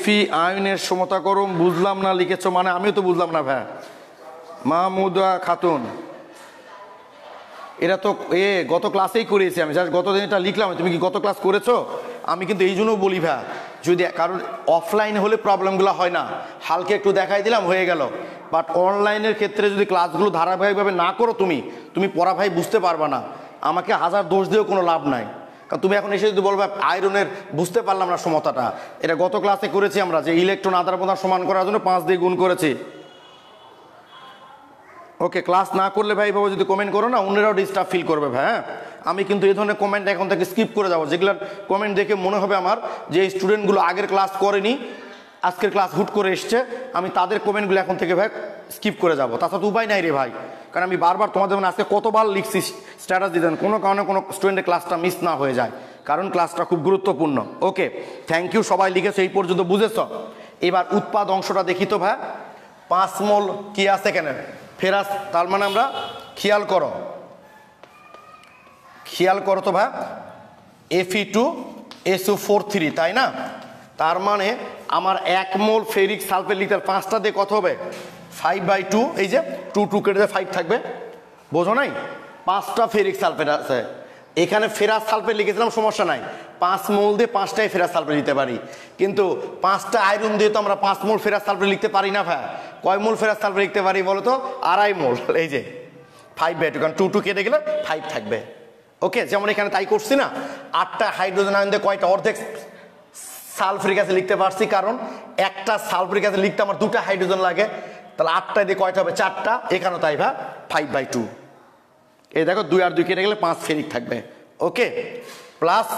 Fe আয়নের সমতাকরণ বুঝলাম না লিখেছো, মানে আমিও তো বুঝলাম না ভাই। মাহমুদা খাতুন, এটা তো গত ক্লাসেই করিয়েছি আমি, জাস্ট গত দিন এটা লিখলাম, তুমি কি গত ক্লাস করেছো? আমি কিন্তু এই জন্য বলি ভাই, যদি কারণ অফলাইনে হলে প্রবলেমগুলো হয় না, হালকা একটু দেখাই দিলাম হয়ে গেল, বাট অনলাইনের ক্ষেত্রে যদি ক্লাসগুলো ধারাবাহিকভাবে না করো তুমি পড়া ভাই বুঝতে পারবা না। আমাকে 1000 দোষ দিয়েও কোনো লাভ নাই, কারণ তুমি এখন এসে যদি বলবে আয়রনের বুঝতে পারলাম না সমতাটা, এটা গত ক্লাসে করেছি আমরা, যে ইলেকট্রন আদান প্রদান সমান করার জন্য 5 দিয়ে গুণ করেছি। ওকে, ক্লাস না করলে ভাই বাবু যদি কমেন্ট করো না, অন্যরাও ডিস্টার্ব ফিল করবে ভাই। হ্যাঁ, আমি কিন্তু এই ধরনের কমেন্ট এখন থেকে স্কিপ করে যাবো, যেগুলোর কমেন্ট দেখে মনে হবে আমার যে এই স্টুডেন্টগুলো আগের ক্লাস করেনি, আজকের ক্লাস হুট করে এসছে, আমি তাদের কমেন্টগুলো এখন থেকে ভাই স্কিপ করে যাবো। তাছাড়া উপায় নাই রে ভাই, কারণ আমি বারবার তোমাদের মানে আজকে কতবার লিখছি স্ট্যাটাস দিতেন, কোনো কারণে কোনো স্টুডেন্টের ক্লাসটা মিস না হয়ে যায়, কারণ ক্লাসটা খুব গুরুত্বপূর্ণ। ওকে, থ্যাংক ইউ, সবাই লিখেছে এই পর্যন্ত বুঝেছ। এবার উৎপাদ অংশটা দেখি তো ভাই, 5 মোল কি আছে এখানে, ফেরাস। তার মানে আমরা খেয়াল করো তো ভাই, Fe2SO43, তাই না? তার মানে আমার 1 মোল ফেরিক সালফেট লিখতে 5টা দিয়ে কত হবে, 5/2, এই যে 2 কেটে 5 থাকবে, বোঝো নাই? 5টা ফেরিক সালফেট আছে এখানে, ফেরাস সালফেট লিখেছিলাম, সমস্যা নাই, 5 মোল দিয়ে 5টাই ফেরাস সালফেট লিখতে পারি, কিন্তু 5টা আয়রন দিয়ে তো আমরা 5 মোল ফেরাস সালফেট লিখতে পারি না ভাই। কয় মোল ফেরাস সালফেট লিখতে পারি বলো তো, 2.5 মোল, এই যে 5/2, কারণ 2 কেটে গেলে 5 থাকবে। ওকে, যেমন এখানে তাই করছি না, 8টা হাইড্রোজেন আয়ন দিয়ে কয়টা, অর্ধেক সালফিউরিক অ্যাসিড লিখতে পারছি, কারণ একটা সালফিউরিক অ্যাসিড লিখতে আমার 2টা হাইড্রোজেন লাগে, তাহলে 8টা দিয়ে কয়টা হবে, 4টা, এখানেও তাই ভাই 5/2। এই দেখো 2 আর 2 কেটে গেলে 5 ফেরিক থাকবে। ওকে, প্লাস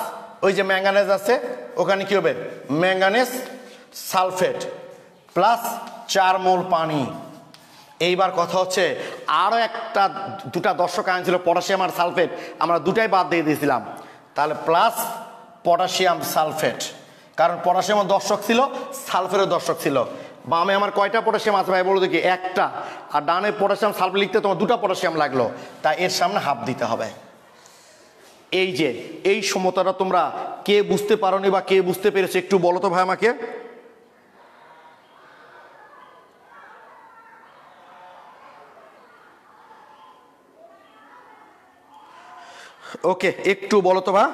ওই যে ম্যাঙ্গানেজ আছে, ওখানে কি হবে, ম্যাঙ্গানেজ সালফেট প্লাস 4 মোল পানি। এইবার কথা হচ্ছে আরও দুটা দর্শক আয়ন ছিল, পটাশিয়াম আর সালফেট, আমরা দুটাই বাদ দিয়ে দিয়েছিলাম, তাহলে প্লাস পটাশিয়াম সালফেট, কারণ পটাশিয়ামের দর্শক ছিল, সালফেটের দর্শক ছিল। বামে আমার কয়টা পটাশিয়াম আছে ভাই বলো দেখি? একটা। আর ডানে পটাশিয়াম সালফেট লিখতে তোমার দুটা পটাশিয়াম লাগলো, তাই এর সামনে হাফ দিতে হবে। এই যে এই সমতাটা তোমরা কে বুঝতে পারোনি বা কে বুঝতে পেরেছো একটু বলো তো ভাই আমাকে। ওকে, একটু বলো তো ভাই।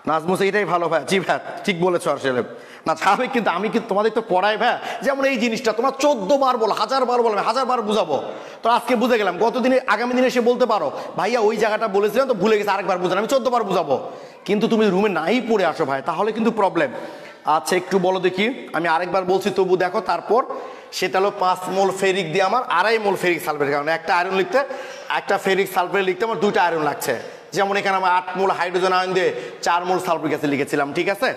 নাজমুস এটাই ভালো ভাই। জি ভাই ঠিক বলেছো আসলে। না স্বাভাবিক, কিন্তু আমি কিন্তু তোমাদের তো পড়াই ভাই, যেমন এই জিনিসটা তোমরা 14 বার বলো, 1000 বার বলো, 1000 বার বুঝাবো, তো আজকে বুঝে গেলাম। গত দিনে আগামী দিনে এসে বলতে পারো ভাইয়া ওই জায়গাটা বলেছিলাম তো ভুলে গেছে, আরেকবার বুঝান, আমি 14 বার বুঝাবো। কিন্তু তুমি রুমে নাই পড়ে আসো ভাই, তাহলে কিন্তু প্রবলেম। আচ্ছা একটু বলো দেখি, আমি আরেকবার বলছি তবু দেখো। তারপর সেটা হলো 5 মোল ফেরিক দিয়ে আমার 2.5 মোল ফেরিক সালফেট, কারণ একটা আয়রন লিখতে, একটা ফেরিক সালফেট লিখতে আমার 2টা আয়রন লাগছে। যেমন এখানে আমার 8 মোল হাইড্রোজেন আয়ন দিয়ে 4 মোল সালফিক অ্যাসিড লিখেছিলাম, ঠিক আছে।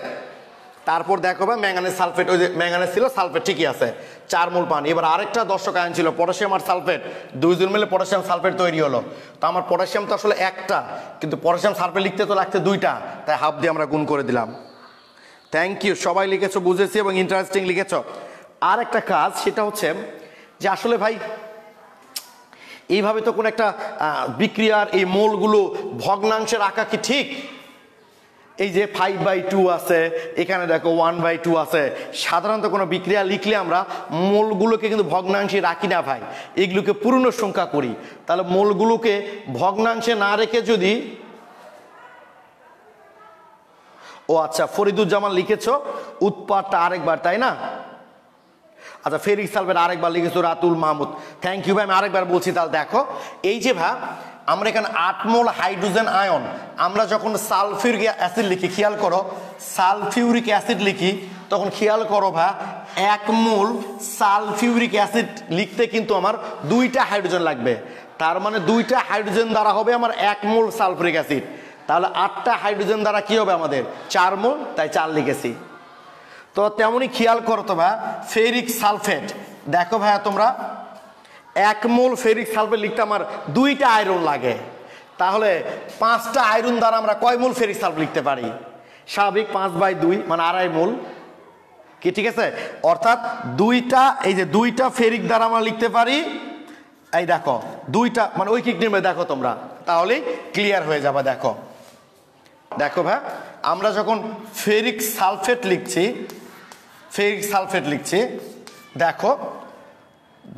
তারপর দেখো ভাই ম্যাঙ্গানিজ সালফেট, ওই যে ম্যাঙ্গানিজ ছিল, সালফেট ঠিকই আছে, 4 মোল পানি। এবার আরেকটা দর্শক আয়ন ছিল পটাশিয়াম আর সালফেট, 2 জন মিলে পটাশিয়াম সালফেট তৈরি হলো। তো আমার পটাশিয়াম তো আসলে একটা, কিন্তু পটাশিয়াম সালফেট লিখতে তো লাগছে 2টা, তাই হাফ দিয়ে আমরা গুণ করে দিলাম। থ্যাংক ইউ, সবাই লিখেছো, বুঝেছি এবং ইন্টারেস্টিং লিখেছো। আর একটা কাজ, সেটা হচ্ছে যে আসলে ভাই এইভাবে তো কোন একটা বিক্রিয়ার এই মোলগুলো ভগ্নাংশের আঁকা কি ঠিক? এই যে 5/2 আছে, এখানে দেখো 1/2 আছে। সাধারণত কোনো বিক্রিয়া লিখলে আমরা মোলগুলোকে কিন্তু ভগ্নাংশে রাখি না ভাই, এগুলোকে পূর্ণ সংখ্যা করি। তাহলে মোলগুলোকে ভগ্নাংশে না রেখে যদি, ও আচ্ছা ফরিদুজ্জামান লিখেছো উৎপাদটা আরেকবার, তাই না? আচ্ছা ফেরিক সালফেট আরেকবার লিখেছো রাতুল মাহমুদ, থ্যাংক ইউ ভাই। আমি আরেকবার বলছি, তাহলে দেখো এই যে ভাই আমরা এখানে 8 মোল হাইড্রোজেন আয়ন, আমরা যখন সালফিউরিক অ্যাসিড লিখি, খেয়াল করো সালফিউরিক অ্যাসিড লিখি, তখন খেয়াল করো ভাই 1 মোল সালফিউরিক অ্যাসিড লিখতে কিন্তু আমার 2টা হাইড্রোজেন লাগবে। তার মানে 2টা হাইড্রোজেন দ্বারা হবে আমার 1 মোল সালফিউরিক অ্যাসিড। তাহলে 8টা হাইড্রোজেন দ্বারা কি হবে আমাদের? 4 মোল, তাই 4 লিখেছি। তো তেমনই খেয়াল করো তো ভাই ফেরিক সালফেট, দেখো ভাইয়া তোমরা 1 মোল ফেরিক সালফেট লিখতে আমার 2টা আয়রন লাগে। তাহলে 5টা আয়রন দ্বারা আমরা কয় মোল ফেরিক সালফেট লিখতে পারি? স্বাভাবিক 5/2 মানে 2.5 মোল, কি ঠিক আছে? অর্থাৎ 2টা, এই যে 2টা ফেরিক দ্বারা আমরা লিখতে পারি, এই দেখো 2টা মানে ঐকিক নিয়মে দেখো তোমরা, তাহলেই ক্লিয়ার হয়ে যাবে। দেখো দেখো ভাই আমরা যখন ফেরিক সালফেট লিখছি, ফেরিক সালফেট লিখছি, দেখো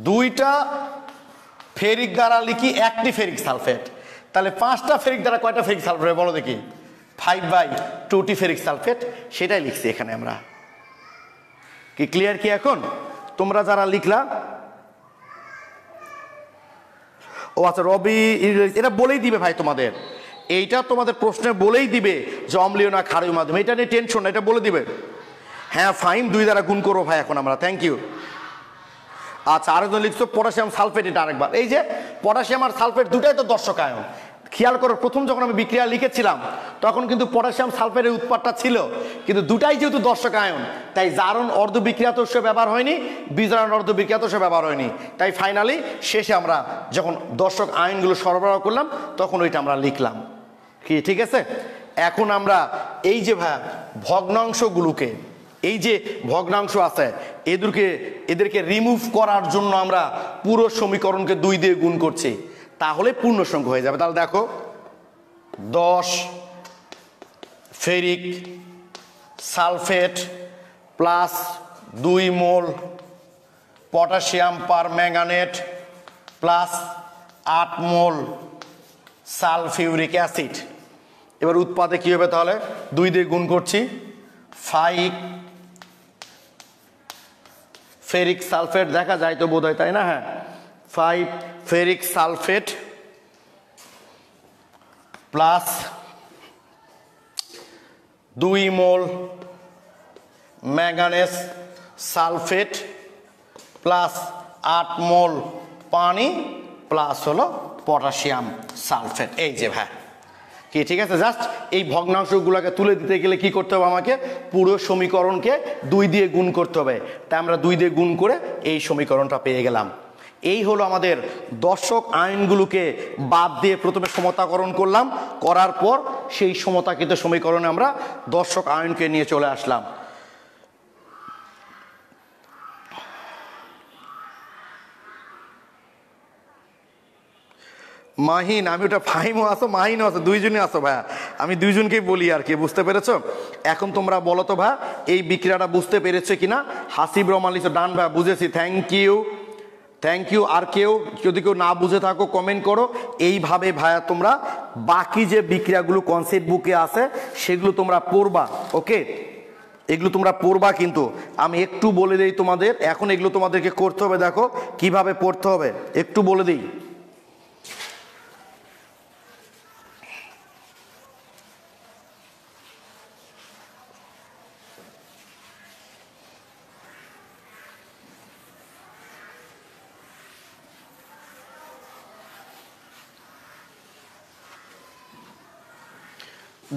2টা ফেরিক দ্বারা লিখি 1টি ফেরিক সালফেট। তাহলে 5টা ফেরিক দ্বারা কয়টা ফেরিক সালফেট বলো দেখি? 5/2টি ফেরিক সালফেট, সেটাই লিখছি এখানে আমরা। কি ক্লিয়ার কি এখন তোমরা যারা লিখলা? ও আচ্ছা রবি এটা বলেই দিবে ভাই তোমাদের, এইটা তোমাদের প্রশ্নে বলেই দিবে যে অম্লীয় না ক্ষারীয় মাধ্যমে, এটা নিয়ে টেনশন না, এটা বলে দিবে। হ্যাঁ ফাইন, 2 দ্বারা গুণ করবো ভাই এখন আমরা, থ্যাংক ইউ। আচ্ছা আরেকজন লিখছো পটাশিয়াম সালফেট, এটা আরেকবার। এই যে পটাশিয়াম আর সালফেট দুটাই তো দর্শক আয়ন। খেয়াল করো প্রথম যখন আমি বিক্রিয়া লিখেছিলাম তখন কিন্তু পটাশিয়াম সালফেটের উৎপাদটা ছিল, কিন্তু দুটাই যেহেতু দর্শক আয়ন, তাই জারণ অর্ধ বিক্রিয়াত সে ব্যবহার হয়নি, বিজারণ অর্ধ বিক্রিয়াত সে ব্যবহার হয়নি। তাই ফাইনালি শেষে আমরা যখন দর্শক আয়নগুলো সরবরাহ করলাম তখন ওইটা আমরা লিখলাম। কি ঠিক আছে? এখন আমরা এই যে ভাই ভগ্নাংশগুলোকে, এই যে ভগ্নাংশ আছে এদেরকে রিমুভ করার জন্য আমরা পুরো সমীকরণকে 2 দিয়ে গুণ করছি, তাহলে পূর্ণ সংখ্যা হয়ে যাবে। তাহলে দেখো 10 ferric sulphate plus 2 mole potassium permanganate plus 8 mole sulphuric acid. এবার উৎপাদে কি হবে? তাহলে 2 দিয়ে গুণ করছি, 5 ফেরিক সালফেট, দেখা যায় তো বোধ হয়, তাই না? হ্যাঁ 5 ফেরিক সালফেট প্লাস 2 মোল ম্যাঙ্গানেজ সালফেট প্লাস 8 মোল পানি প্লাস হলো পটাশিয়াম সালফেট। এই যে ভাই কি ঠিক আছে? জাস্ট এই ভগ্নাংশগুলোকে তুলে দিতে গেলে কি করতে হবে? আমাকে পুরো সমীকরণকে 2 দিয়ে গুণ করতে হবে। তাই আমরা 2 দিয়ে গুণ করে এই সমীকরণটা পেয়ে গেলাম। এই হলো আমাদের দর্শক আইনগুলোকে বাদ দিয়ে প্রথমে সমতাকরণ করলাম, করার পর সেই সমতাকৃত সমীকরণে আমরা দর্শক আইনকে নিয়ে চলে আসলাম। মাহিন, আমি ওটা ফাহিমও আছো মাহিনও আছো, দুইজনই আছো ভাইয়া, আমি দুইজনকেই বলি আর কি, বুঝতে পেরেছো? এখন তোমরা বলো তো ভাইয়া এই বিক্রিয়াটা বুঝতে পেরেছো কিনা? হাসিব রহমান লিখছো ডান ভাইয়া, বুঝেছি, থ্যাংক ইউ থ্যাংক ইউ। আর কেউ যদি কেউ না বুঝে থাকো কমেন্ট করো। এইভাবে ভাইয়া তোমরা বাকি যে বিক্রিয়াগুলো কনসেপ্ট বুকে আছে সেগুলো তোমরা পড়বা, ওকে? এগুলো তোমরা পড়বা, কিন্তু আমি একটু বলে দিই তোমাদের, এখন এগুলো তোমাদেরকে করতে হবে। দেখো কিভাবে পড়তে হবে একটু বলে দিই।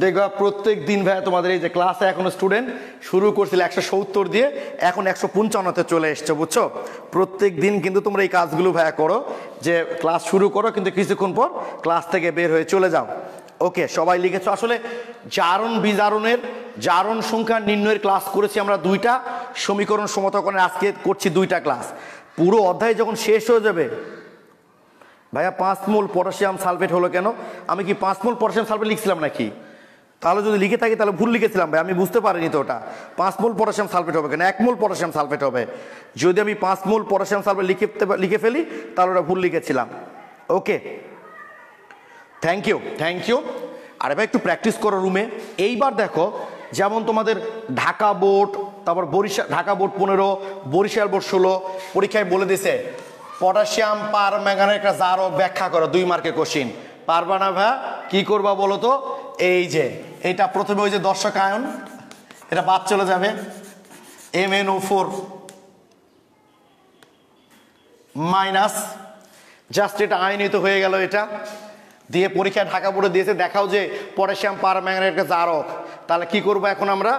দেখবা প্রত্যেক দিন ভাইয়া তোমাদের এই যে ক্লাসে এখনো স্টুডেন্ট শুরু করছিল 170 দিয়ে, এখন 155-তে চলে এসছে, বুঝছো? প্রত্যেক দিন কিন্তু তোমরা এই কাজগুলো ভাইয়া করো, যে ক্লাস শুরু করো কিন্তু কিছুক্ষণ পর ক্লাস থেকে বের হয়ে চলে যাও, ওকে? সবাই লিখেছো। আসলে জারণ বিজারণের জারণ সংখ্যা নির্ণয়ের ক্লাস করেছি আমরা 2টা, সমীকরণ সমতাকরণের আজকে করছি 2টা ক্লাস। পুরো অধ্যায় যখন শেষ হয়ে যাবে ভাইয়া 5 মোল পটাশিয়াম সালফেট হলো কেন? আমি কি 5 মোল পটাশিয়াম সালফেট লিখছিলাম নাকি? তাহলে যদি লিখে থাকি তাহলে ভুল লিখেছিলাম ভাই, আমি বুঝতে পারিনি তো। ওটা 5 মোল পটাশিয়াম সালফেট হবে কেন? 1 মোল পটাশিয়াম সালফেট হবে। যদি আমি 5 মোল পটাশিয়াম সালফেট লিখে ফেলি তাহলে ওটা ভুল লিখেছিলাম, okay? Thank you thank you. আরে ভাই একটু প্র্যাকটিস করো রুমে। এইবার দেখো যেমন তোমাদের ঢাকা বোর্ড, তারপর বরিশাল, ঢাকা বোর্ড 15, বরিশাল বোর্ড 16 পরীক্ষায় বলে দিছে পটাশিয়াম পার ম্যাঙ্গানের একটা জারক ব্যাখ্যা করো, 2 মার্কের কোশ্চিন। পারবা না ভাই? কি করবা বলো তো? এই যে এটা প্রথমে ওই যে দর্শক আয়ন, এটা বাদ চলে যাবে, MnO4 মাইনাস, জাস্ট এটা আয়নিত হয়ে গেল। এটা দিয়ে পরীক্ষায় ঢাকা বোর্ডে দিয়েছে, দেখাও যে পটাশিয়াম পার ম্যাঙ্গানের একটা জারক। তাহলে কি করবো এখন আমরা?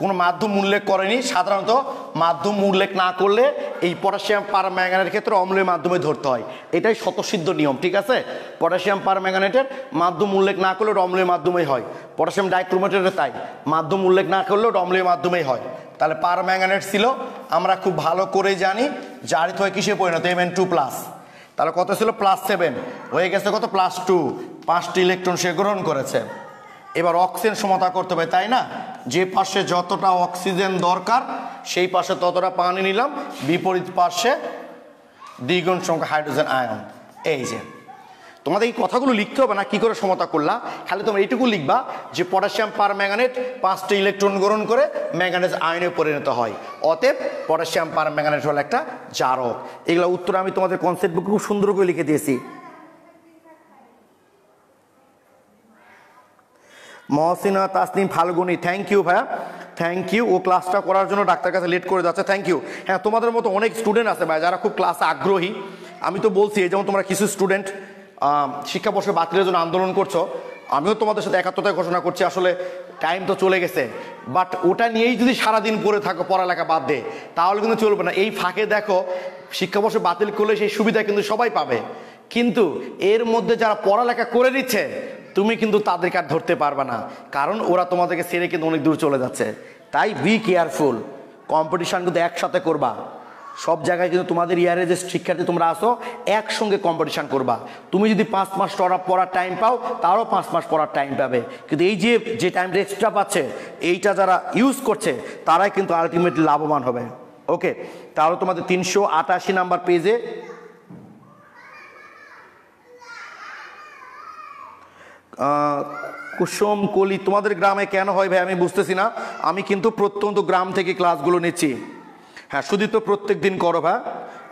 কোনো মাধ্যম উল্লেখ করেনি, সাধারণত মাধ্যম উল্লেখ না করলে এই পটাশিয়াম পার ম্যাঙ্গানেটের ক্ষেত্রে অম্লের মাধ্যমে ধরতে হয়, এটাই স্বতঃসিদ্ধ নিয়ম, ঠিক আছে? পটাশিয়াম পার ম্যাঙ্গানেটের মাধ্যম উল্লেখ না করলে ওটা অম্লের মাধ্যমেই হয়। পটাশিয়াম ডাইক্রোমেটের তাই, মাধ্যম উল্লেখ না করলে ওটা অম্লের মাধ্যমেই হয়। তাহলে পার ম্যাঙ্গানেট ছিল, আমরা খুব ভালো করে জানি জারিত হয় কিসে পরিণত? Mn2+। তাহলে কত ছিল? +7 হয়ে গেছে কত? +2, 5টি ইলেকট্রন সে গ্রহণ করেছে। এবার অক্সিজেন সমতা করতে হবে, তাই না? যে পাশে যতটা অক্সিজেন দরকার সেই পাশে ততটা পানি নিলাম, বিপরীত পাশে দ্বিগুণ সংখ্যা হাইড্রোজেন আয়ন। এই যে তোমাদের এই কথাগুলো লিখতে হবে না কি করে সমতা করলা, খালি তোমরা এইটুকু লিখবা যে পটাশিয়াম পার ম্যাঙ্গানেট 5টি ইলেকট্রন গ্রহণ করে ম্যাঙ্গানেজ আয়নে পরিণত হয়, অতএব পটাশিয়াম পার ম্যাঙ্গানেট হলো একটা জারক। এগুলো উত্তর আমি তোমাদের কনসেপ্ট বুকে খুব সুন্দর করে লিখে দিয়েছি। মহসিনা তাসনিম ফাল্গুনি, থ্যাংক ইউ ভাইয়া, থ্যাংক ইউ। ও ক্লাসটা করার জন্য ডাক্তার কাছে লেট করে যাচ্ছে, থ্যাংক ইউ। হ্যাঁ, তোমাদের মতো অনেক স্টুডেন্ট আছে ভাই যারা খুব ক্লাসে আগ্রহী। আমি তো বলছি এই যেমন তোমরা কিছু স্টুডেন্ট শিক্ষাবর্ষ বাতিলের জন্য আন্দোলন করছো, আমিও তোমাদের সাথে একাত্মতা ঘোষণা করছি। আসলে টাইম তো চলে গেছে, বাট ওটা নিয়েই যদি সারাদিন পড়ে থাকো পড়ালেখা বাদ দে তাহলে কিন্তু চলবে না। এই ফাঁকে দেখো শিক্ষাবর্ষ বাতিল করলে সেই সুবিধা কিন্তু সবাই পাবে, কিন্তু এর মধ্যে যারা পড়ালেখা করে নিচ্ছে তুমি কিন্তু তাদেরকে আর ধরতে পারবে না, কারণ ওরা তোমাদেরকে ছেড়ে কিন্তু অনেক দূর চলে যাচ্ছে। তাই বি কেয়ারফুল, কম্পিটিশন কিন্তু একসাথে করবা। সব জায়গায় কিন্তু তোমাদের ইয়ারে যে শিক্ষার্থী তোমরা আসো একসঙ্গে কম্পিটিশন করবা। তুমি যদি 5 মাস পড়ার টাইম পাও তারও 5 মাস পড়ার টাইম পাবে, কিন্তু এই যে টাইমটা এক্সট্রা পাচ্ছে এইটা যারা ইউজ করছে তারাই কিন্তু আলটিমেটলি লাভবান হবে, ওকে? তাহলে তোমাদের 388 নাম্বার পেজে কুসুম কলি, তোমাদের গ্রামে কেন হয় ভাই আমি বুঝতেছি না। আমি কিন্তু প্রত্যন্ত গ্রাম থেকে ক্লাসগুলো নিচ্ছি। হ্যাঁ, শুধু তো প্রত্যেক দিন করো ভাই,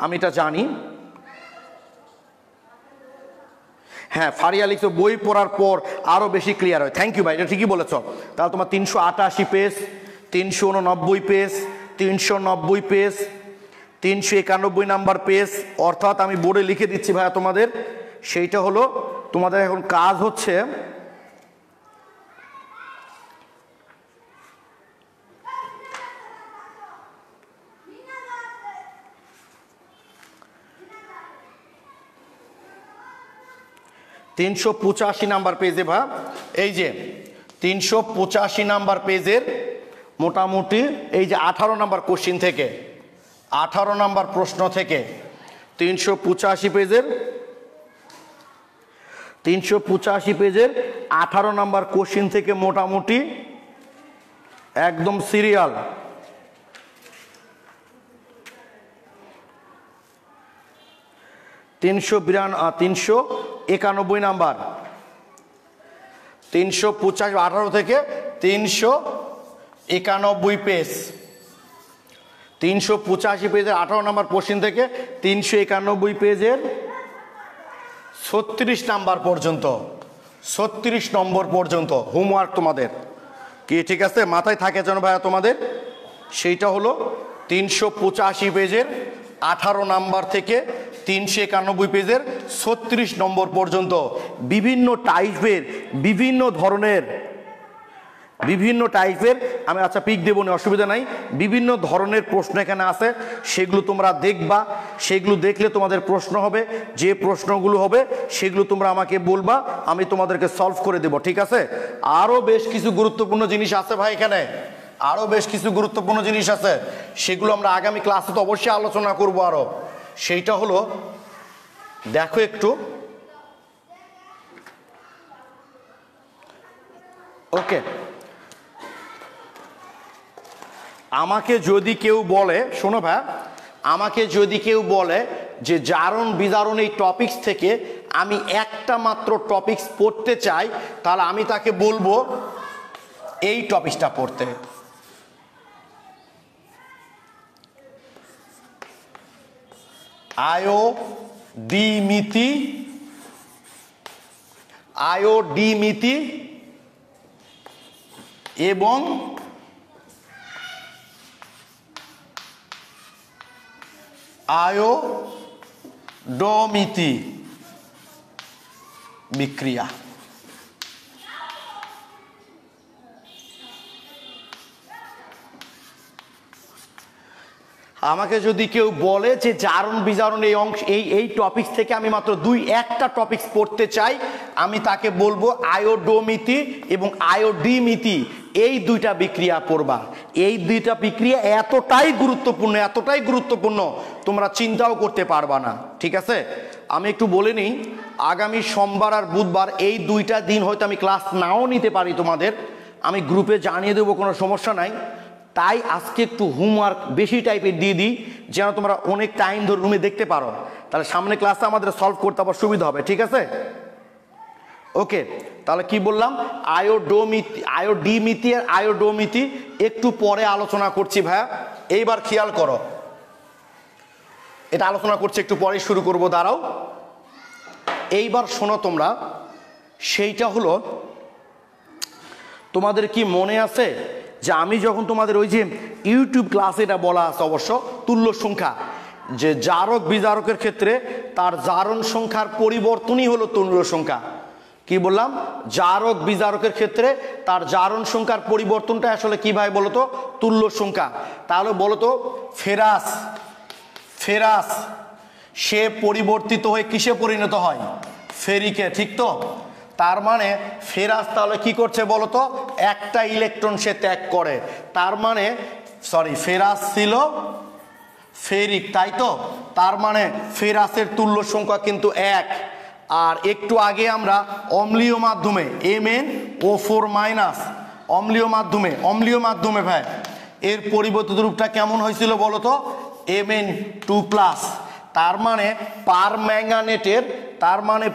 আমি এটা জানি। হ্যাঁ, ফারিয়া লিখছো বই পড়ার পর আরো বেশি ক্লিয়ার হয়, থ্যাংক ইউ ভাই, এটা ঠিকই বলেছ। তাহলে তোমার 388 page, 389 page, 390 page, 391 number page, অর্থাৎ আমি বোর্ডে লিখে দিচ্ছি ভাইয়া তোমাদের। সেইটা হলো তোমাদের এখন কাজ হচ্ছে 385 নাম্বার পেজে ভা এই যে 385 নাম্বার পেজের মোটামুটি এই যে 18 নাম্বার কোশ্চিন থেকে 18 নাম্বার প্রশ্ন থেকে 385 পেজের 18 নাম্বার কোশ্চিন থেকে মোটামুটি একদম সিরিয়াল 391 নাম্বার 385 18 থেকে 391 পেজ 385 পেজের 18 নাম্বার কোশ্চিন থেকে 391 পেজের 36 নাম্বার পর্যন্ত 36 নম্বর পর্যন্ত হোমওয়ার্ক তোমাদের কি ঠিক আছে মাথায় থাকে যেন ভাইয়া তোমাদের সেইটা হলো 385 পেজের 18 নাম্বার থেকে 391 পেজের 36 নম্বর পর্যন্ত বিভিন্ন টাইপের বিভিন্ন ধরনের আমি আচ্ছা পিক দেবো না অসুবিধা নাই বিভিন্ন ধরনের প্রশ্ন এখানে আছে সেগুলো তোমরা দেখবা সেগুলো দেখলে তোমাদের প্রশ্ন হবে যে প্রশ্নগুলো হবে সেগুলো তোমরা আমাকে বলবা আমি তোমাদেরকে সলভ করে দেব ঠিক আছে আরও বেশ কিছু গুরুত্বপূর্ণ জিনিস আছে ভাই এখানে আরও বেশ কিছু গুরুত্বপূর্ণ জিনিস আছে সেগুলো আমরা আগামী ক্লাসে তো অবশ্যই আলোচনা করব আরও সেইটা হলো দেখো একটু ওকে আমাকে যদি কেউ বলে শোনো ভাই আমাকে যদি কেউ বলে যে জারণ বিজারণ এই টপিকস থেকে আমি একটা মাত্র টপিকস পড়তে চাই তাহলে আমি তাকে বলবো এই টপিকসটা পড়তে আয়োডিমিতি এবং আয়োডোমিতি বিক্রিয়া আমাকে যদি কেউ বলে যে জারণ বিজারণ এই অংশ এই টপিকস থেকে আমি মাত্র একটা টপিকস পড়তে চাই আমি তাকে বলবো আয়োডোমিতি এবং আয়োডিমিতি এই দুইটা বিক্রিয়া পড়বা এই দুইটা বিক্রিয়া এতটাই গুরুত্বপূর্ণ তোমরা চিন্তাও করতে পারবা না ঠিক আছে আমি একটু বলে নিই আগামী সোমবার আর বুধবার এই দুইটা দিন হয়তো আমি ক্লাস নাও নিতে পারি তোমাদের আমি গ্রুপে জানিয়ে দেবো কোনো সমস্যা নাই তাই আজকে একটু হোমওয়ার্ক বেশি টাইপের দিয়ে দিই যেন তোমরা অনেক টাইম ধরে রুমে দেখতে পারো তাহলে সামনে ক্লাসে আমাদের সলভ করতে আবার সুবিধা হবে ঠিক আছে ওকে তাহলে কি বললাম আয়োডিমিতি আর আয়োডোমিতি একটু পরে আলোচনা করছি ভাইয়া এইবার খেয়াল করো এটা আলোচনা করছি একটু পরে শুরু করব দাঁড়াও এইবার শোনো তোমরা সেইটা হলো তোমাদের কি মনে আছে যে আমি যখন তোমাদের ওই যে ইউটিউব ক্লাসে এটা বলা আছে অবশ্য তুল্য সংখ্যা যে জারক বিজারকের ক্ষেত্রে তার জারণ সংখ্যার পরিবর্তনই হলো তুল্য সংখ্যা কি বললাম জারক বিজারকের ক্ষেত্রে তার জারণ সংখ্যার পরিবর্তনটা আসলে কি ভাই বলতো তুল্য সংখ্যা তাহলে বলতো ফেরাস সে পরিবর্তিত হয়ে কিসে পরিণত হয় ফেরিকে ঠিক তো তার মানে ফেরাস তাহলে কি করছে বলতো একটা ইলেকট্রন সে ত্যাগ করে তার মানে ফেরাস ছিল ফেরিক তাই তো তার মানে ফেরাসের তুল্য সংখ্যা কিন্তু 1 আর একটু আগে আমরা অম্লীয় মাধ্যমে MnO4- অম্লীয় মাধ্যমে ভাই এর পরিবর্তিত রূপটা কেমন হয়েছিল বলতো Mn2+ তার মানে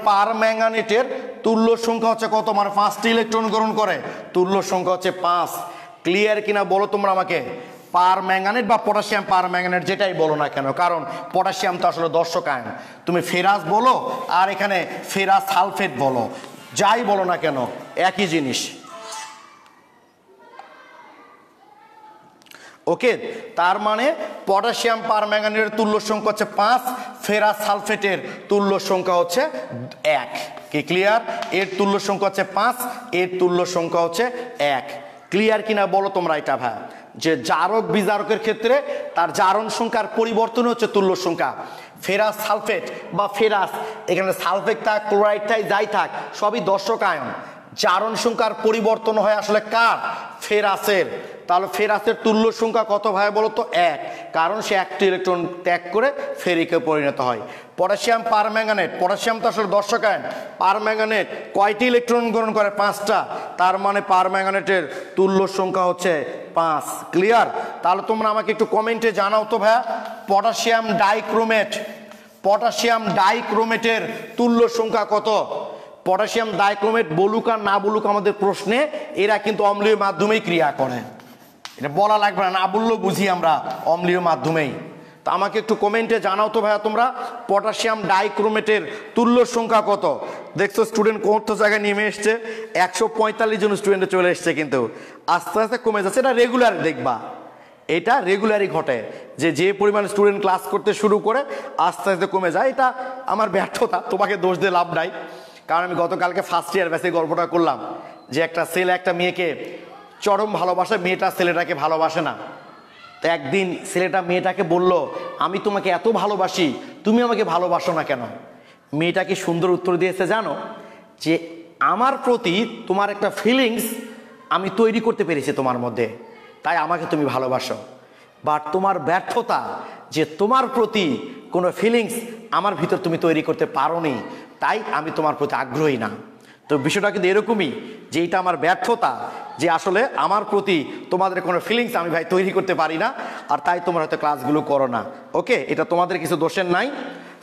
পারম্যাঙ্গানেটের তুল্য সংখ্যা হচ্ছে কত মানে 5টি ইলেকট্রন গ্রহণ করে তুল্য সংখ্যা হচ্ছে 5 ক্লিয়ার কিনা বলো তোমরা আমাকে পারম্যাঙ্গানেট বা পটাশিয়াম পারম্যাঙ্গানেট যেটাই বলো না কেন কারণ পটাশিয়াম তো আসলে দর্শক আয়ন তুমি ফেরাস বলো আর এখানে ফেরাস সালফেট বলো যাই বলো না কেন একই জিনিস ওকে তার মানে পটাশিয়াম পারম্যাঙ্গানেটের তুল্য সংখ্যা হচ্ছে 5 ফেরাস সালফেটের তুল্য সংখ্যা হচ্ছে 1 কি ক্লিয়ার এর তুল্য সংখ্যা হচ্ছে 5 এর তুল্য সংখ্যা হচ্ছে 1 ক্লিয়ার কিনা বলো তোমরা এটা ভাই যে জারক বিজারকের ক্ষেত্রে তার জারণ সংখ্যার পরিবর্তন হচ্ছে তুল্য সংখ্যা। ফেরাস সালফেট বা ফেরাস, এখানে সালফেট থাক ক্লোরাইড থাক যাই থাক সবই দর্শক আয়ন। জারণ সংখ্যার পরিবর্তন হয় আসলে কার? ফেরাসের। তাহলে ফেরাসের তুল্য সংখ্যা কত ভাই বলতো? 1, কারণ সে একটি ইলেকট্রন ত্যাগ করে ফেরিকে পরিণত হয়। পটাশিয়াম পারম্যাঙ্গানেট, পটাশিয়াম তো আসলে দর্শক আয়ন। পারম্যাঙ্গানেট কয়টি ইলেকট্রন গ্রহণ করে? 5টা, তার মানে পারম্যাঙ্গানেটের তুল্য সংখ্যা হচ্ছে 5। ক্লিয়ার? তাহলে তোমরা আমাকে একটু কমেন্টে জানাও তো ভাইয়া, পটাশিয়াম ডাইক্রোমেট, পটাশিয়াম ডাইক্রোমেটের তুল্য সংখ্যা কত? পটাশিয়াম ডাইক্রোমেট বলুক আর না বলুক আমাদের প্রশ্নে, এরা কিন্তু অম্লীয় মাধ্যমেই ক্রিয়া করে, এটা বলা লাগবে না, না বললেও বুঝি আমরা অম্লীয় মাধ্যমেই। তো আমাকে একটু কমেন্টে জানাও তো ভাইয়া তোমরা, পটাশিয়াম ডাইক্রোমেটের তুল্য সংখ্যা কত? দেখছো স্টুডেন্ট কত জায়গায় নেমে এসছে, 145 জন স্টুডেন্টে চলে এসছে, কিন্তু আস্তে আস্তে কমে যাচ্ছে। এটা রেগুলার দেখবা, এটা রেগুলারই ঘটে, যে পরিমাণ স্টুডেন্ট ক্লাস করতে শুরু করে আস্তে আস্তে কমে যায়। এটা আমার ব্যর্থতা, তোমাকে দোষ দিয়ে লাভ নাই। কারণ আমি গতকালকে ফার্স্ট ইয়ার ব্যাচে গল্পটা করলাম যে একটা ছেলে একটা মেয়েকে চরম ভালোবাসে, মেয়েটা ছেলেটাকে ভালোবাসে না। তো একদিন ছেলেটা মেয়েটাকে বলল, আমি তোমাকে এত ভালোবাসি, তুমি আমাকে ভালোবাসো না কেন? মেয়েটা কি সুন্দর উত্তর দিয়েছে জানো? যে আমার প্রতি তোমার একটা ফিলিংস আমি তৈরি করতে পেরেছি তোমার মধ্যে, তাই আমাকে তুমি ভালোবাসো। বাট তোমার ব্যর্থতা যে তোমার প্রতি কোনো ফিলিংস আমার ভিতর তুমি তৈরি করতে পারোনি, তাই আমি তোমার প্রতি আগ্রহী না। তো বিষয়টা কিন্তু এরকমই যে এটা আমার ব্যর্থতা, যে আসলে আমার প্রতি তোমাদের কোনো ফিলিংস আমি ভাই তৈরি করতে পারি না, আর তাই তোমরা হয়তো ক্লাসগুলো করো না। ওকে, এটা তোমাদের কিছু দোষের নাই।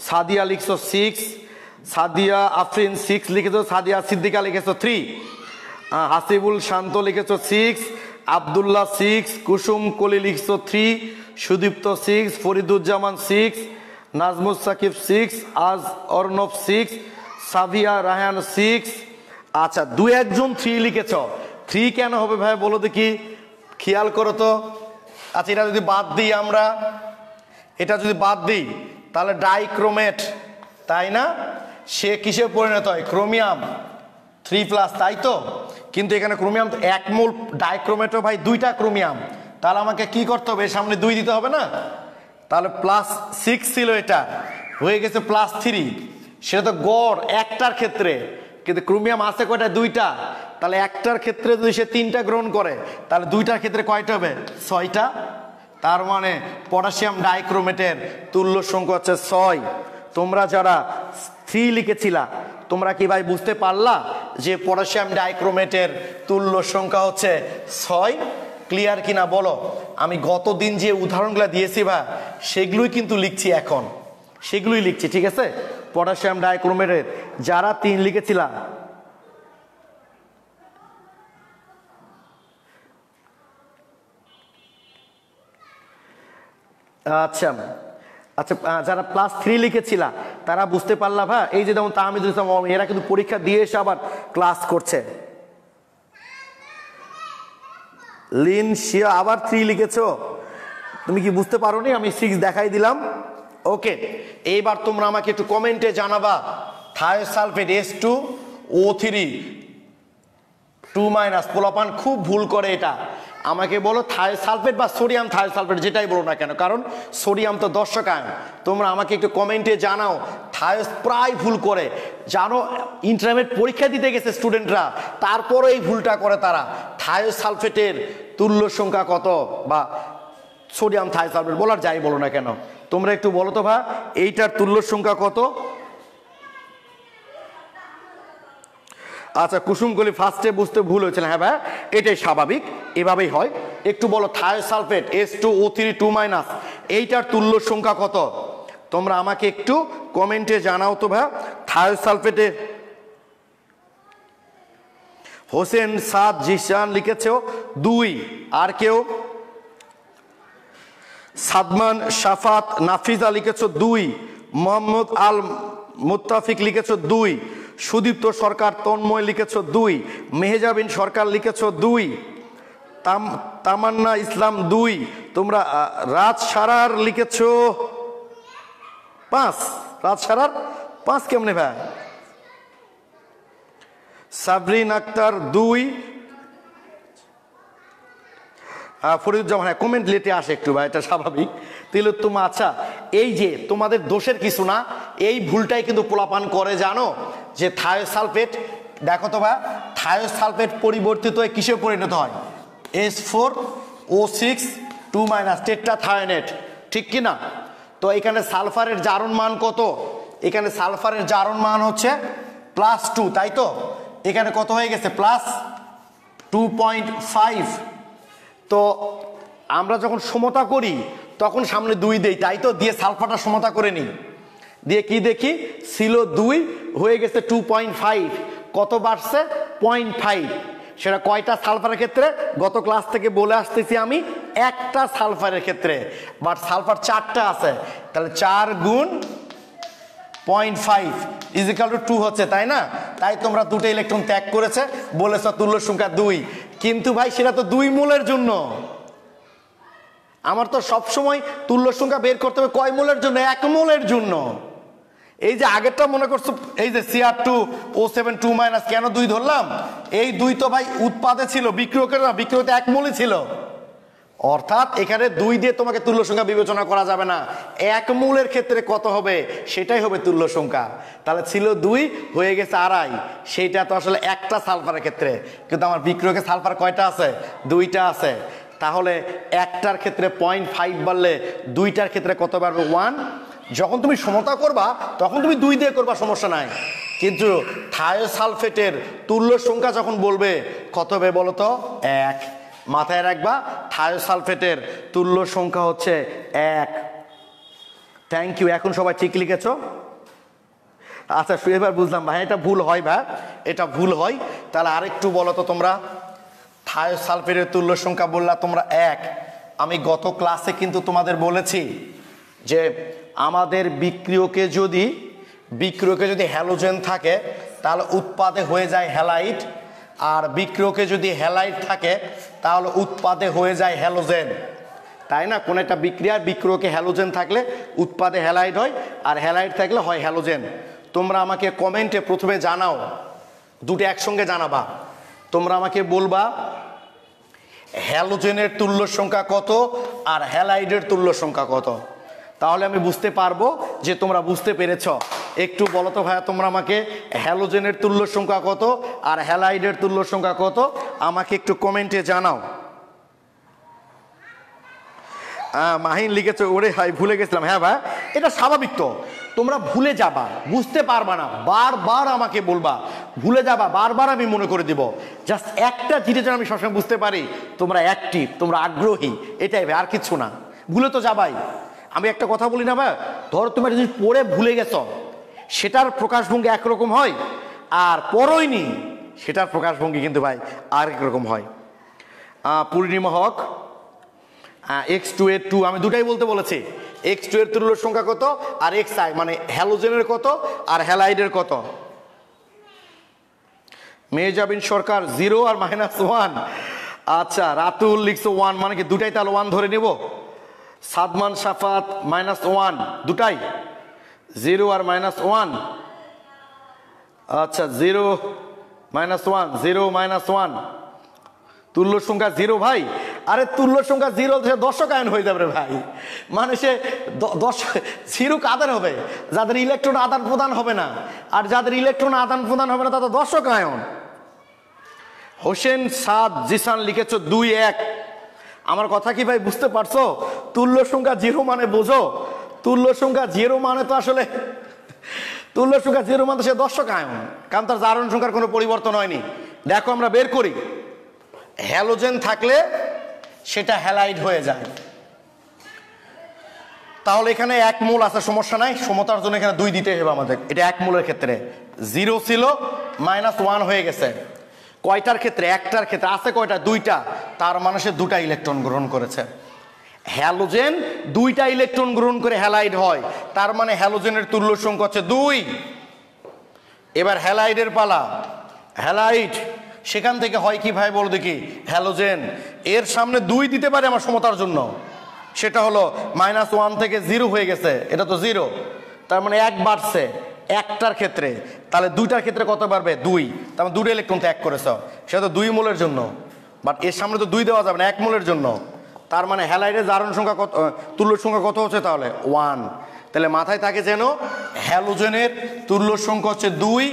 সাদিয়া লিখছো 6, সাদিয়া আফরিন 6 লিখেছো, সাদিয়া সিদ্দিকা লিখেছো 3, হাসিবুল শান্ত লিখেছো 6, আবদুল্লাহ 6, কুসুম কলি লিখছো 3, সুদীপ্ত 6, ফরিদুজ্জামান 6, নাজমুস সাকিব 6, আজ অর্ণব 6, সাভিয়া রাহান 6। আচ্ছা, 2-1 3 লিখেছ। 3 কেন হবে ভাই বলো দেখি, খেয়াল করো তো। আচ্ছা, এটা যদি বাদ দিই আমরা, এটা যদি বাদ দিই তাহলে ডাইক্রোমেট, তাই না? সে কিসে পরিণত হয়? ক্রোমিয়াম 3+, তাই তো? কিন্তু এখানে ক্রোমিয়াম 1 মোল, ডাইক্রোমেটও ভাই 2টা ক্রোমিয়াম, তাহলে আমাকে কি করতে হবে? সামনে 2 দিতে হবে না? তাহলে +6 ছিল, এটা হয়ে গেছে +3। সেটা তো গড় একটার ক্ষেত্রে, কিন্তু ক্রোমিয়াম আছে কয়টা? 2টা। তাহলে একটার ক্ষেত্রে যদি সে 3টা গ্রহণ করে, তাহলে 2টার ক্ষেত্রে কয়টা হবে? 6টা। তার মানে পটাশিয়াম ডাইক্রোমেটের তুল্য সংখ্যা হচ্ছে 6। তোমরা যারা 3 লিখেছিলা, তোমরা কি ভাই বুঝতে পারলা যে পটাশিয়াম ডাইক্রোমেটের তুল্য সংখ্যা হচ্ছে 6? ক্লিয়ার কিনা বলো? আমি গতদিন যে উদাহরণগুলো দিয়েছি ভাই, সেগুলোই কিন্তু লিখছি এখন, সেগুলোই লিখছি, ঠিক আছে? পটাশিয়াম ডাইক্রোমেটের যারা 3 লিখেছিলা, আচ্ছা আচ্ছা, যারা +3 লিখেছিলা তারা বুঝতে পারলা ভাই? এই যে যেমন তাহমিদুল ইসলাম, এরা কিন্তু পরীক্ষা দিয়ে এসে আবার ক্লাস করছে। লিন শিয়া আবার 3 লিখেছো, তুমি কি বুঝতে পারোনি? আমি 6 দেখাই দিলাম। ওকে, এইবার তোমরা আমাকে একটু কমেন্টে জানাবা, থায়োসালফেট H2O3 2-, পোলাপান খুব ভুল করে এটা। আমাকে বলো থায়োসালফেট বা সোডিয়াম থায়োসালফেট, যেটাই বলো না কেন, কারণ সোডিয়াম তো দর্শক আয়ন। তোমরা আমাকে একটু কমেন্টে জানাও, থায়োস প্রায় ভুল করে জানো, ইন্টারমিডিয়েট পরীক্ষা দিতে গেছে স্টুডেন্টরা, তারপরে এই ভুলটা করে তারা। থায়োসালফেটের তুল্য সংখ্যা কত? বা সোডিয়াম থায়োসালফেট বলার যাই বলো না কেন, তোমরা একটু বলো তো ভাই, এইটার তুল্য সংখ্যা কত? আচ্ছা, কুসুমগুলি ফার্স্টে বুঝতে ভুল হয়েছিল। হ্যাঁ ভাই, এটাই স্বাভাবিক, এভাবেই হয়। একটু বলো থায়োসালফেট H2O3 2-, এইটার তুল্য সংখ্যা কত? তোমরা আমাকে একটু কমেন্টে জানাও তো ভাই। থায়োসালফেটে হোসেন সাদ জিশান লিখেছো 2, আর কেউ? সাদমান শাফাত নাফিজা লিখেছো 2, মোহাম্মদ আল মুত্তাফিক লিখেছো 2, সুদীপ্ত সরকার তন্ময় লিখেছো 2, মেহেজাবিন সরকার লিখেছো 2, তামান্না ইসলাম 2, তোমরা রাজ সারার লিখেছো 5। রাজ সারার 5 কেমনে ভাই? সাবরিন আক্তার 2, ফরিদুজ্জামান, হ্যাঁ কমেন্ট লেটে আসে একটু ভাই, এটা স্বাভাবিক। তিলোত্তমা, আচ্ছা এই যে তোমাদের দোষের কিছু না, এই ভুলটাই কিন্তু পোলাপান করে, জানো যে থায়োসালফেট, দেখো তো ভাই থায়োসালফেট পরিবর্তিত হয়ে কিসে পরিণত হয়? H4O6 2- টেট্রাথায়োনেট, ঠিক কি না? তো এখানে সালফারের জারণ মান কত? এখানে সালফারের জারণ মান হচ্ছে +2, তাই তো? এখানে কত হয়ে গেছে? +2.5। তো আমরা যখন সমতা করি তখন সামনে 2 দেই, তাই তো? দিয়ে সালফারটা সমতা করে নিই, দিয়ে কি দেখি ছিল 2 হয়ে গেছে 2.5, কত বাড়ছে? 0.5। সেটা কয়টা সালফারের ক্ষেত্রে? গত ক্লাস থেকে বলে আসতেছি আমি, একটা সালফারের ক্ষেত্রে, বাট সালফার 4টা আছে, তাহলে 4 গুণ 0.5 = 2 হচ্ছে, তাই না? তাই তোমরা 2টা ইলেকট্রন ত্যাগ করেছে, বলেছ তুল্য সংখ্যা 2, কিন্তু ভাই সেটা তো 2 মোলের জন্য। আমার তো সবসময় তুল্য সংখ্যা বের করতে হবে কয় মোলের জন্য? 1 মোলের জন্য। এই যে আগেরটা মনে করছো, এই যে Cr2O7 2- কেন 2 ধরলাম? এই 2 তো ভাই উৎপাদে ছিল, বিক্রিয়কের না, বিক্রিয়তে 1 মোলই ছিল, অর্থাৎ এখানে 2 দিয়ে তোমাকে তুল্য সংখ্যা বিবেচনা করা যাবে না। 1 মোলের ক্ষেত্রে কত হবে? সেটাই হবে তুল্য সংখ্যা। তাহলে ছিল 2 হয়ে গেছে 2.5, সেইটা তো আসলে একটা সালফারের ক্ষেত্রে, কিন্তু আমার বিক্রিয়কে সালফার কয়টা আছে? 2টা আছে। তাহলে একটার ক্ষেত্রে 0.5 বাড়লে 2টার ক্ষেত্রে কত বাড়বে? 1। যখন তুমি সমতা করবা তখন তুমি 2 দিয়ে করবা, সমস্যা নাই, কিন্তু থায়োসালফেটের তুল্য সংখ্যা যখন বলবে কত হবে বলো তো? 1। মাথায় রাখবা, থায়োসালফেটের তুল্য সংখ্যা হচ্ছে 1। থ্যাংক ইউ, এখন সবাই ঠিক লিখেছো? আচ্ছা এবার বুঝলাম ভাই, এটা ভুল হয় ভাই, এটা ভুল হয়। তাহলে আরেকটু বলো তো তোমরা, থায়োসালফেটের তুল্য সংখ্যা বললা তোমরা 1। আমি গত ক্লাসে কিন্তু তোমাদের বলেছি যে আমাদের বিক্রিয়কে যদি হ্যালোজেন থাকে তাহলে উৎপাদে হয়ে যায় হ্যালাইড, আর বিক্রিয়কে যদি হ্যালাইড থাকে তাহলে উৎপাদে হয়ে যায় হ্যালোজেন, তাই না? কোন একটা বিক্রিয়কে হ্যালোজেন থাকলে উৎপাদে হ্যালাইড হয়, আর হ্যালাইড থাকলে হয় হ্যালোজেন। তোমরা আমাকে কমেন্টে প্রথমে জানাও, দুটো একসঙ্গে জানাবা, তোমরা আমাকে বলবা হ্যালোজেনের তুল্য সংখ্যা কত আর হ্যালাইডের তুল্য সংখ্যা কত, তাহলে আমি বুঝতে পারবো যে তোমরা বুঝতে পেরেছ। একটু বলো তো ভাইয়া তোমরা আমাকে, হ্যালোজেনের তুল্য সংখ্যা কত আর হ্যালাইডের তুল্য সংখ্যা কত, আমাকে একটু কমেন্টে জানাও। মাহিন লিখেছে ওরে হাই ভুলে গেছিলাম। হ্যাঁ ভাই, এটা স্বাভাবিক, তো তোমরা ভুলে যাবা, বুঝতে পারবা না, বারবার আমাকে বলবা, ভুলে যাবা, বারবার আমি মনে করে দিব। জাস্ট একটা জিনিস যেন আমি সবসময় বুঝতে পারি, তোমরা অ্যাক্টিভ, তোমরা আগ্রহী, এটাই ভাই, আর কিছু না। ভুলে তো যাবাই। আমি একটা কথা বলি না ভাই, ধরো তুমি যদি পড়ে ভুলে গেছ, সেটার প্রকাশভঙ্গি একরকম হয়, আর পড়ইনি সেটার প্রকাশভঙ্গি কিন্তু ভাই আরেক রকম হয়। পূর্ণিমা হক, X2 এর 2 আমি দুটাই বলতে বলেছি। X2 এর তুল্য সংখ্যা কত আর Xi মানে হ্যালোজেনের কত আর হ্যালাইডের কত। মেজাবিন সরকার 0 আর -1। আচ্ছা রাতুল লিখছো 1, মানে কি দুটাই তাহলে 1 ধরে নেব। সাদমান সাফাত -1, দুটাই 0 আর -1। আচ্ছা 0 -1, 0 -1, তুল্য সংখ্যা 0 ভাই। আরে তুল্য সংখ্যা 0 দশক আয়ন হয়ে যাবে রে ভাই, মানে সে 0 কাদের হবে? যাদের ইলেকট্রন আদান প্রদান হবে না, আর যাদের ইলেকট্রন আদান প্রদান হবে না তাদের দশক আয়ন। হোসেন সাদ জিসান লিখেছ 2, 1। আমার কথা কি ভাই বুঝতে পারছো? তুল্য সংখ্যা 0 মানে বোঝো, তুল্য সংখ্যা 0 মানে তো আসলে তুল্য সংখ্যা 0 মানে সে দশক আয়ন, কারণ তার জারণ সংখ্যার কোনো পরিবর্তন হয়নি। দেখো আমরা বের করি, হ্যালোজেন থাকলে সেটা হ্যালাইড হয়ে যায়, তাহলে এখানে 1 মোল আছে, সমস্যা নাই, সমতার জন্য এখানে 2 দিতে হবে আমাদের। এটা 1 মোলের ক্ষেত্রে 0 ছিল -1 হয়ে গেছে। কয়টার ক্ষেত্রে? একটার ক্ষেত্রে আছে কয়টা? 2টা, তার মানে সে 2টা ইলেকট্রন গ্রহণ করেছে। হ্যালোজেন 2টা ইলেকট্রন গ্রহণ করে হ্যালাইড হয়, তার মানে হ্যালোজেনের তুল্য সংখ্যা হচ্ছে 2। এবার হ্যালাইডের পালা। হ্যালাইড সেখান থেকে হয় কি ভাই বলো দেখি? হ্যালোজেন এর সামনে 2 দিতে পারে আমার সমতার জন্য, সেটা হলো -1 থেকে 0 হয়ে গেছে, এটা তো 0, তার মানে 1 বাড়ছে একটার ক্ষেত্রে। তাহলে 2টার ক্ষেত্রে কত বাড়বে? 2, তার মানে 2টা ইলেকট্রন ত্যাগ করেছ, সেটা তো 2 মোলের জন্য। বাট এর সামনে তো 2 দেওয়া যাবে না 1 মোলের জন্য। তার মানে হ্যালাইডের জারণ সংখ্যা কত, তুল্য সংখ্যা কত হচ্ছে তাহলে 1। তাহলে মাথায় থাকে যেন হ্যালোজেনের তুল্য সংখ্যা হচ্ছে 2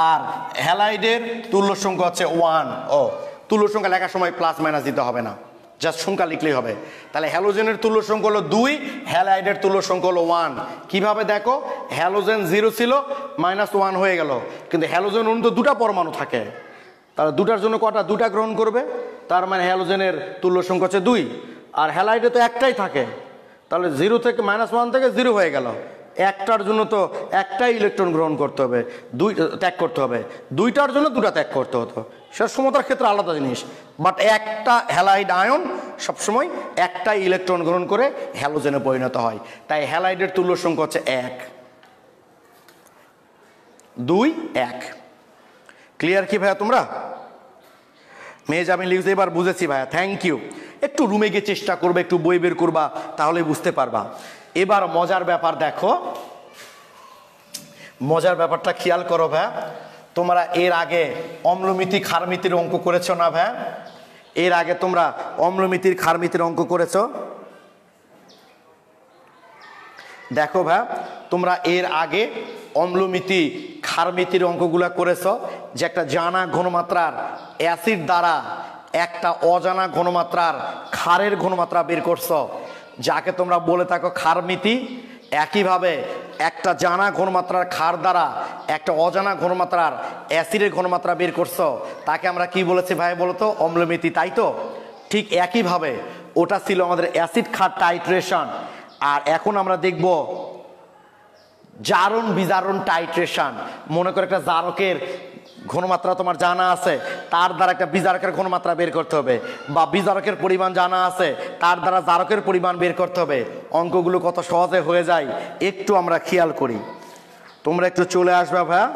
আর হ্যালাইডের তুল্য সংখ্যা হচ্ছে 1। ও তুল্য সংখ্যা লেখার সময় প্লাস মাইনাস দিতে হবে না, জাস্ট সংখ্যা লিখলেই হবে। তাহলে হ্যালোজেনের তুল্য সংখ্যা হলো 2, হ্যালাইডের তুল্য সংখ্যা হলো 1। কিভাবে দেখো, হ্যালোজেন 0 ছিল -1 হয়ে গেল, কিন্তু হ্যালোজেন অণু তো 2টা পরমাণু থাকে, তাহলে 2টার জন্য কটা, 2টা গ্রহণ করবে। তার মানে হ্যালোজেনের তুল্য সংখ্যা হচ্ছে 2, আর হ্যালাইডে তো একটাই থাকে, তাহলে 0 থেকে -1 থেকে 0 হয়ে গেল। একটার জন্য তো একটাই ইলেকট্রন গ্রহণ করতে হবে, 2 ত্যাগ করতে হবে, 2টার জন্য 2টা ত্যাগ করতে হতো। সেটা সমতার ক্ষেত্রে আলাদা জিনিস, বাট একটা হ্যালাইড আয়ন সবসময় একটাই ইলেকট্রন গ্রহণ করে হ্যালোজেনে পরিণত হয়। তাই হ্যালাইডের তুল্য সংখ্যা হচ্ছে 1, 2, 1। ক্লিয়ার কি ভাইয়া তোমরা? মেহজাবিন লিখছে এবার বুঝেছি ভাইয়া, থ্যাংক ইউ। একটু রুমে গিয়ে চেষ্টা করবে, একটু বই বের করবা, তাহলে বুঝতে পারবা। এবার মজার ব্যাপার দেখো, মজার ব্যাপারটা খেয়াল করো ভাইয়া। তোমরা এর আগে অম্লমিতি ক্ষারমিতির অঙ্ক করেছো না ভাইয়া? এর আগে তোমরা অম্লমিতির ক্ষারমিতির অঙ্ক করেছো? দেখো ভাইয়া, তোমরা এর আগে অম্লমিতি ক্ষারমিতির অঙ্কগুলো করেছো, যে একটা জানা ঘনমাত্রার অ্যাসিড দ্বারা একটা অজানা ঘনমাত্রার ক্ষারের ঘনমাত্রা বের করছো, যাকে তোমরা বলে থাকো ক্ষারমিতি। একইভাবে একটা জানা ঘনমাত্রার ক্ষার দ্বারা একটা অজানা ঘনমাত্রার অ্যাসিডের ঘনমাত্রা বের করছো, তাকে আমরা কি বলেছি ভাই বলতো? অম্লমিতি, তাই তো? ঠিক একইভাবে ওটা ছিল আমাদের অ্যাসিড ক্ষার টাইট্রেশন। আর এখন আমরা দেখব জারণ বিজারণ টাইট্রেশন। মনে করো একটা জারকের ঘনমাত্রা তোমার জানা আছে, তার দ্বারা একটা বিজারকের ঘনমাত্রা বের করতে হবে, বা বিজারকের পরিমাণ জানা আছে, তার দ্বারা জারকের পরিমাণ বের করতে হবে। অঙ্কগুলো কত সহজে হয়ে যায় একটু আমরা খেয়াল করি। তোমরা একটু চলে আসবে ভাইয়া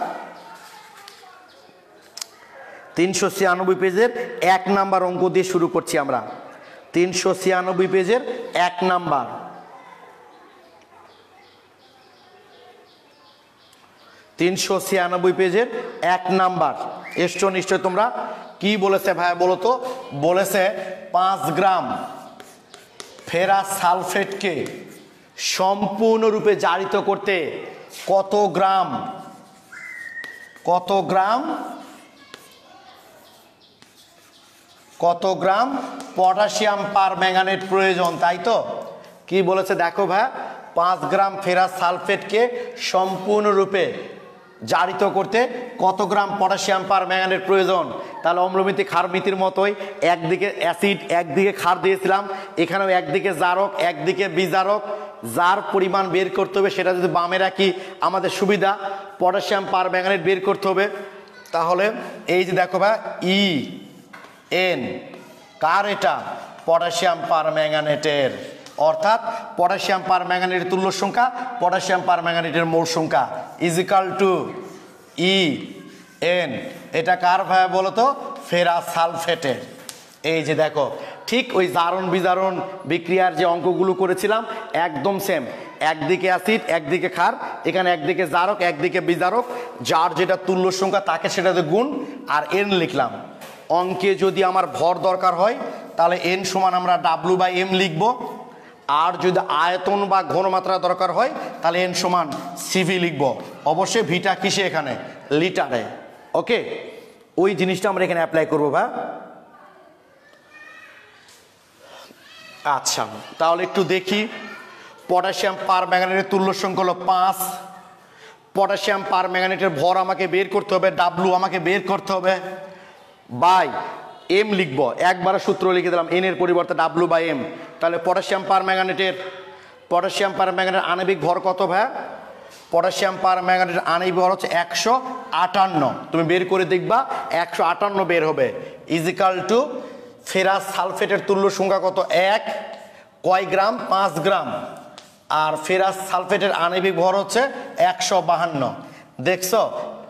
396 পেজের 1 নাম্বার অঙ্ক দিয়ে শুরু করছি আমরা। 396 পেজের 1 নাম্বার। 396 পেজের 1 নাম্বার। এসছো নিশ্চয় তোমরা। কি বলেছে ভাইয়া বলো তো? বলেছে 5 গ্রাম ফেরাস সালফেটকে সম্পূর্ণরূপে জারিত করতে কত গ্রাম পটাশিয়াম পার ম্যাঙ্গানেট প্রয়োজন, তাই তো? কি বলেছে দেখো ভাইয়া, 5 গ্রাম ফেরাস সালফেটকে সম্পূর্ণরূপে জারিত করতে কত গ্রাম পটাশিয়াম পার ম্যাঙ্গানেট প্রয়োজন। তাহলে অম্লমিতি ক্ষারমিতির মতোই একদিকে অ্যাসিড একদিকে ক্ষার দিয়েছিলাম, এখানেও একদিকে জারক একদিকে বিজারক, যার পরিমাণ বের করতে হবে সেটা যদি বামে রাখি আমাদের সুবিধা, পটাশিয়াম পার ম্যাঙ্গানেট বের করতে হবে। তাহলে এই যে দেখো ভাই EN, কার এটা? পটাশিয়াম পার ম্যাঙ্গানেটের। অর্থাৎ পটাশিয়াম পার ম্যাঙ্গানেটের তুল্য সংখ্যা পটাশিয়াম পার ম্যাঙ্গানেটের মোল সংখ্যা ইজিক্যাল টু EN। এটা কার ভাইয়া বলো তো? ফেরাস সালফেটের। এই যে দেখো, ঠিক ওই জারণ বিজারণ বিক্রিয়ার যে অঙ্কগুলো করেছিলাম একদম সেম। একদিকে অ্যাসিড একদিকে ক্ষার, এখানে একদিকে জারক একদিকে বিজারক, যার যেটা তুল্য সংখ্যা তাকে সেটাতে গুণ আর N লিখলাম। অঙ্কে যদি আমার ভর দরকার হয় তাহলে N সমান আমরা W/M লিখবো, আর যদি আয়তন বা ঘনমাত্রা দরকার হয় তাহলে N সমান CV লিখবো। অবশ্যই ভিটা কিসে? এখানে লিটারে। ওকে, ওই জিনিসটা আমরা এখানে অ্যাপ্লাই করবো ভাই। আচ্ছা, তাহলে একটু দেখি। পটাশিয়াম পার ম্যাঙ্গানেটের তুল্য সংখ্যা হলো 5। পটাশিয়াম পার ম্যাঙ্গানেটের ভর আমাকে বের করতে হবে, W আমাকে বের করতে হবে, বাই M লিখবো। একবারে সূত্র লিখে দিলাম N এর পরিবর্তে W/M। তাহলে পটাশিয়াম পার ম্যাঙ্গানেটের আণবিক ভর কত ভাই? পটাশিয়াম পার ম্যাঙ্গানেটের আণবিক ভর হচ্ছে 158। তুমি বের করে দেখবা 158 বের হবে। ইজিক্যাল টু ফেরাস সালফেটের তুল্য সংখ্যা কত? 1। কয় গ্রাম? 5 গ্রাম। আর ফেরাস সালফেটের আণবিক ভর হচ্ছে 152। দেখছো,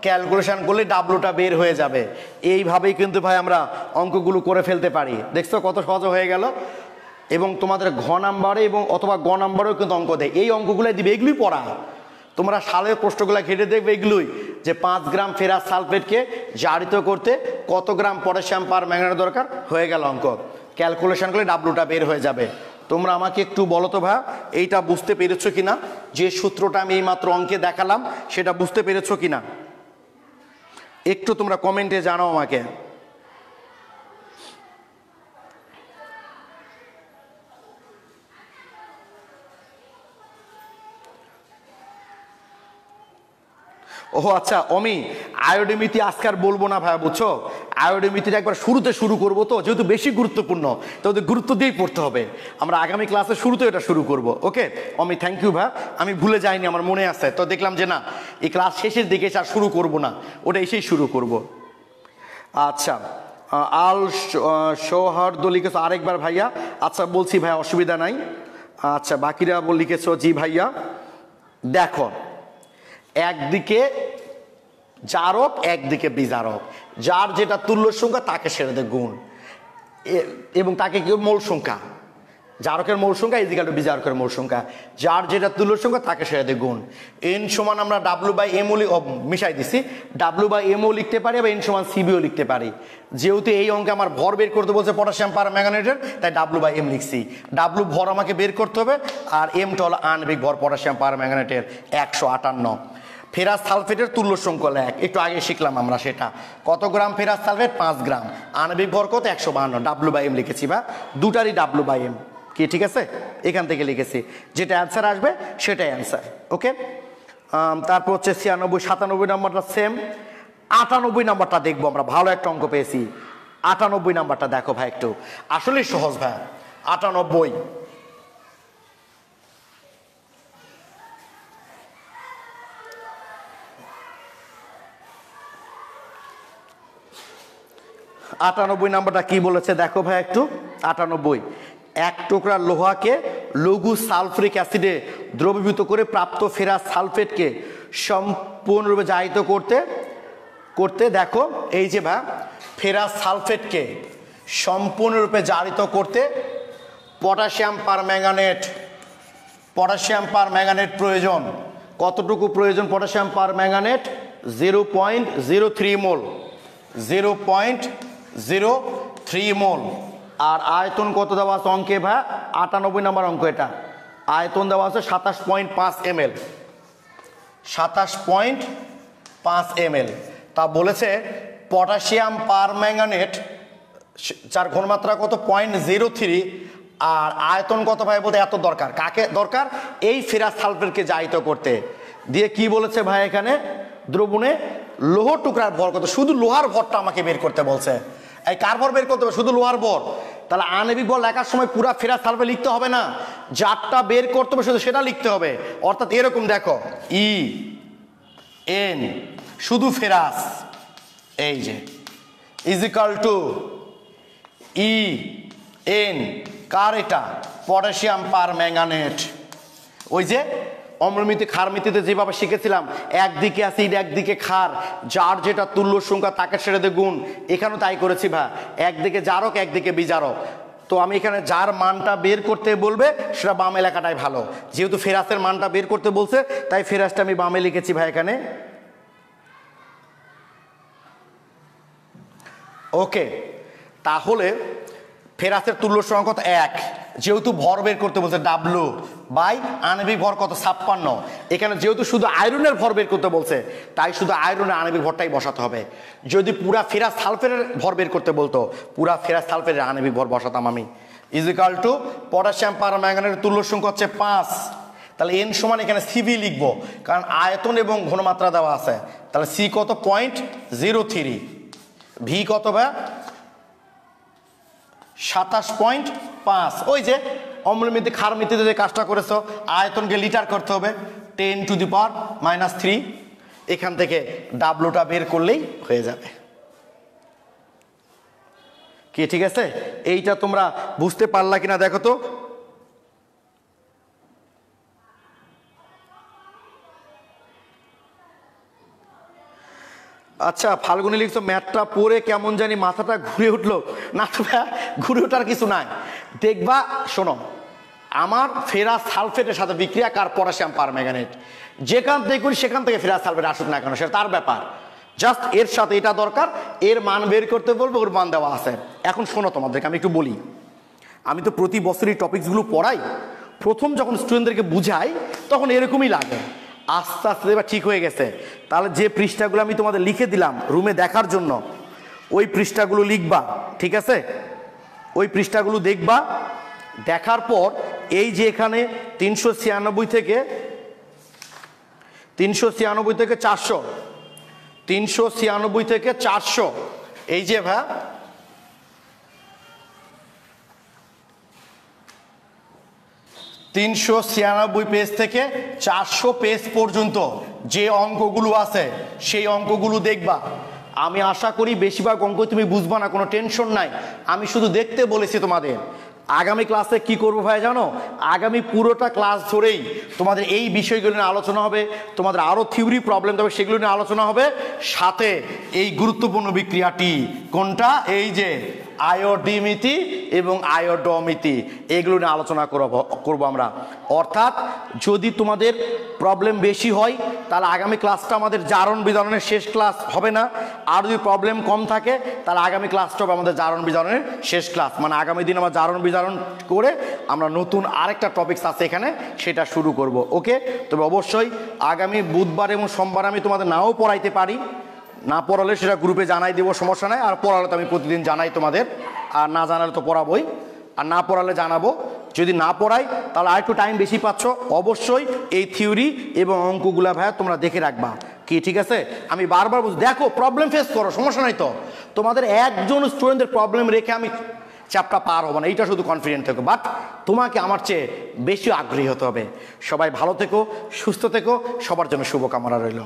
ক্যালকুলেশন করলে ডাব্লুটা বের হয়ে যাবে। এইভাবেই কিন্তু ভাই আমরা অঙ্কগুলো করে ফেলতে পারি। দেখছো কত সহজ হয়ে গেল। এবং তোমাদের ঘ নাম্বারে এবং অথবা গ নাম্বারেও কিন্তু অঙ্ক দেয়। এই অঙ্কগুলো দিবে, এগুলোই পড়া। তোমরা সালের প্রশ্নগুলো ঘেটে দেখবে, এগুলোই যে 5 গ্রাম ফেরাস সালফেটকে জারিত করতে কত গ্রাম পটাশিয়াম পার ম্যাঙ্গানেট দরকার, হয়ে গেল অঙ্ক। ক্যালকুলেশন করলে ডাব্লুটা বের হয়ে যাবে। তোমরা আমাকে একটু বলো তো ভাই, এইটা বুঝতে পেরেছো কিনা? যে সূত্রটা আমি এইমাত্র অঙ্কে দেখালাম সেটা বুঝতে পেরেছো কিনা একটু তোমরা কমেন্টে জানাও আমাকে। ও আচ্ছা অমি, আয়োডিমিতি আজকে আর বলবো না ভাই, বুঝছো? আয়োডিমিতিটা একবার শুরুতে শুরু করবো, তো যেহেতু বেশি গুরুত্বপূর্ণ তো ওদের গুরুত্ব দিয়েই পড়তে হবে। আমরা আগামী ক্লাসে শুরুতে এটা শুরু করব। ওকে অমি, থ্যাংক ইউ ভাই, আমি ভুলে যাইনি, আমার মনে আছে। তো দেখলাম যে না, এই ক্লাস শেষের দিকে এসে আর শুরু করবো না, ওটা এসেই শুরু করব। আচ্ছা আল সৌহার্দ লিখেছো আরেকবার ভাইয়া, আচ্ছা বলছি ভাই, অসুবিধা নাই। আচ্ছা বাকিরা লিখেছো জি ভাইয়া। দেখো, একদিকে জারক একদিকে বিজারক, যার যেটা তুল্য সংখ্যা তাকে সেরে দেয় গুণ, এবং তাকে কি মূল সংখ্যা, জারকের মূল সংখ্যা ইজিক্যাল টু বিজারকের মূল সংখ্যা, যার যেটা তুল্য সংখ্যা তাকে সেরে দেয় গুণ। এন সমান আমরা ডাব্লু বাই এম ও মিশাই দিছি, ডাব্লু বাই এম ও লিখতে পারি, আবার এন সমান সিবিও লিখতে পারি। যেহেতু এই অঙ্কে আমার ভর বের করতে বলছে পটাশিয়াম পার ম্যাঙ্গানেটের, তাই ডাব্লু বাই এম লিখছি। ডাব্লু ভর আমাকে বের করতে হবে, আর এমটা হলো আণবিক ভর পটাশিয়াম পার ম্যাঙ্গানেটের 158। ফেরাস সালফেটের তুল্য সংখ্যা লেখ, একটু আগে শিখলাম আমরা সেটা। কত গ্রাম ফেরাস সালফেট? 5 গ্রাম। আণবিক ভর কত? 152। ডাব্লু বাই এম লিখেছি বা দুটারই ডাব্লু বাই এম কি, ঠিক আছে? এখান থেকে লিখেছি, যেটা অ্যান্সার আসবে সেটাই অ্যান্সার। ওকে, তারপর হচ্ছে 96, 97 নম্বরটা সেম। 98 নম্বরটা দেখবো আমরা, ভালো একটা অঙ্ক পেয়েছি। 98 নম্বরটা দেখো ভাই, একটু আসলেই সহজ ভাই। 98 নাম্বারটা কি বলেছে দেখো ভাই একটু। 98, এক টুকরা লোহাকে লঘু সালফুরিক অ্যাসিডে দ্রবীভূত করে প্রাপ্ত ফেরাস সালফেটকে সম্পূর্ণরূপে জাহিত করতে দেখো, এই যে ভাই ফেরাস সালফেটকে সম্পূর্ণরূপে জারিত করতে পটাশিয়াম পার ম্যাঙ্গানেট প্রয়োজন। কতটুকু প্রয়োজন পটাশিয়াম পার ম্যাঙ্গানেট? 0.03 মোল, 0.03 মোল। আর আয়তন কত দেওয়া আছে অঙ্কে ভাই? 98 নম্বর অঙ্ক এটা। আয়তন দেওয়া আছে 27.5 ml, 27.5 ml। তা বলেছে পটাশিয়াম পার ম্যাঙ্গানেট, যার ঘনমাত্রা কত? 0.03, আর আয়তন কত ভাই? বলতে এত দরকার। কাকে দরকার? এই ফেরাস সালফেটকে জাহিত করতে। দিয়ে কি বলেছে ভাই এখানে? দ্রবণে লৌহ টুকরার ভর কত? শুধু লোহার ভরটা আমাকে বের করতে বলছে। এই কার ভর বের করতে হবে? শুধু লোহার ভর। তাহলে আণবিক ভর লেখার সময় পুরা ফেরাস সালফেট লিখতে হবে না, যারটা বের করতে হবে শুধু সেটা লিখতে হবে। অর্থাৎ এরকম দেখো, ই এন শুধু ফেরাস, এই যে ইজিক্যাল টু ই এন কার? এটা পটাশিয়াম পার ম্যাঙ্গানেট। ওই যে অম্লমিতি ক্ষারমিতিতে যেভাবে শিখেছিলাম, একদিকে অ্যাসিড একদিকে ক্ষার, যার যেটা তুল্য সংখ্যা তাকে সেরে দে গুণ। এখানেও তাই করেছি ভাই, একদিকে জারক একদিকে বিজারক। তো আমি এখানে যার মানটা বের করতে বলবে সেটা বামে লেখাটাই ভালো, যেহেতু ফেরাসের মানটা বের করতে বলছে তাই ফেরাসটা আমি বামে লিখেছি ভাই এখানে। ওকে, তাহলে ফেরাসের তুল্য সংখ্যা কত? 1। যেহেতু ভর বের করতে বলছে ডাব্লু বাই আণবিক ভর কত? 56। এখানে যেহেতু শুধু আয়রনের ভর বের করতে বলছে তাই শুধু আয়রনের আণবিক ভরটাই বসাতে হবে। যদি পুরা ফেরাস সালফেটের ভর বের করতে বলতো, পুরা ফেরাস সালফেটের আণবিক ভর বসাতাম আমি। ইজিক্যাল টু পটাশিয়াম পার ম্যাঙ্গানেটের তুল্য সংখ্যা হচ্ছে 5। তাহলে এন সমান এখানে সিবি লিখবো, কারণ আয়তন এবং ঘনমাত্রা দেওয়া আছে। তাহলে সি কত? 0.03। ভি কত ভাই? 27.5। ওই যে অম্লমিতি ক্ষারমিতিতে যে কাজটা করেছো, আয়তনকে লিটার করতে হবে, 10⁻³ এখান থেকে ডাব্লুটা বের করলেই হয়ে যাবে। কি ঠিক আছে? এইটা তোমরা বুঝতে পারলা কিনা দেখো তো। আচ্ছা ফাল্গুনি লিখছো ম্যাথটা পড়ে কেমন জানি মাথাটা ঘুরে উঠলো। না তো ঘুরে ওঠার কিছু নাই, দেখবা শোনো আমার ফেরাস সালফেটের সাথে বিক্রিয়া কার পটাশিয়াম পারম্যাঙ্গানেট, যেখান থেকে করি সেখান থেকে ফেরাস সালফেট আসুক না কেন সেটা তার ব্যাপার, জাস্ট এর সাথে এটা দরকার, এর মান বের করতে বলবো, ওর মান দেওয়া আছে। এখন শোনো তোমাদেরকে আমি একটু বলি, আমি তো প্রতি বছরই টপিকসগুলো পড়াই, প্রথম যখন স্টুডেন্টদেরকে বুঝাই তখন এরকমই লাগে, আস্তে আস্তে এবার ঠিক হয়ে গেছে। তাহলে যে পৃষ্ঠাগুলো আমি তোমাদের লিখে দিলাম রুমে দেখার জন্য, ওই পৃষ্ঠাগুলো লিখবা, ঠিক আছে? ওই পৃষ্ঠাগুলো দেখবা, দেখার পর এই যে এখানে 396 থেকে 400, 396 থেকে 400, এই যে ভাই 396 পেজ থেকে 400 পেজ পর্যন্ত যে অঙ্কগুলো আছে সেই অঙ্কগুলো দেখবা। আমি আশা করি বেশিরভাগ অঙ্ক তুমি বুঝবা না, কোনো টেনশন নাই, আমি শুধু দেখতে বলেছি তোমাদের। আগামী ক্লাসে কি করবো ভাই জানো, আগামী পুরোটা ক্লাস ধরেই তোমাদের এই বিষয়গুলো নিয়ে আলোচনা হবে, তোমাদের আরও থিওরি প্রবলেম তবে সেগুলো নিয়ে আলোচনা হবে, সাথে এই গুরুত্বপূর্ণ বিক্রিয়াটি কোনটা, এই যে আয়োডিমিতি এবং আয়োডমিতি, এগুলো নিয়ে আলোচনা করবো আমরা। অর্থাৎ যদি তোমাদের প্রবলেম বেশি হয় তাহলে আগামী ক্লাসটা আমাদের জারণ বিজারণের শেষ ক্লাস হবে না, আর যদি প্রবলেম কম থাকে তাহলে আগামী ক্লাসটা হবে আমাদের জারণ বিজারণের শেষ ক্লাস, মানে আগামী দিন আমরা জারণ বিজারণ করে আমরা নতুন আরেকটা টপিকস আছে এখানে সেটা শুরু করব। ওকে, তবে অবশ্যই আগামী বুধবার এবং সোমবার আমি তোমাদের নাও পড়াইতে পারি, না পড়ালে সেটা গ্রুপে জানাই দেবো, সমস্যা নাই, আর পড়ালে তো আমি প্রতিদিন জানাই তোমাদের, আর না জানালে তো পড়াবোই, আর না পড়ালে জানাবো। যদি না পড়াই তাহলে আর একটু টাইম বেশি পাচ্ছ, অবশ্যই এই থিওরি এবং অঙ্কগুলা ভাইয়া তোমরা দেখে রাখবা, কি ঠিক আছে? আমি বারবার বলছি, দেখো প্রবলেম ফেস করো, সমস্যা নাই তো, তোমাদের একজন স্টুডেন্টের প্রবলেম রেখে আমি চ্যাপ্টার পার হবো না, এইটা শুধু কনফিডেন্ট থেকো, বাট তোমাকে আমার চেয়ে বেশি আগ্রহী হতে হবে। সবাই ভালো থেকো, সুস্থ থেকো, সবার জন্য শুভকামনা রইল।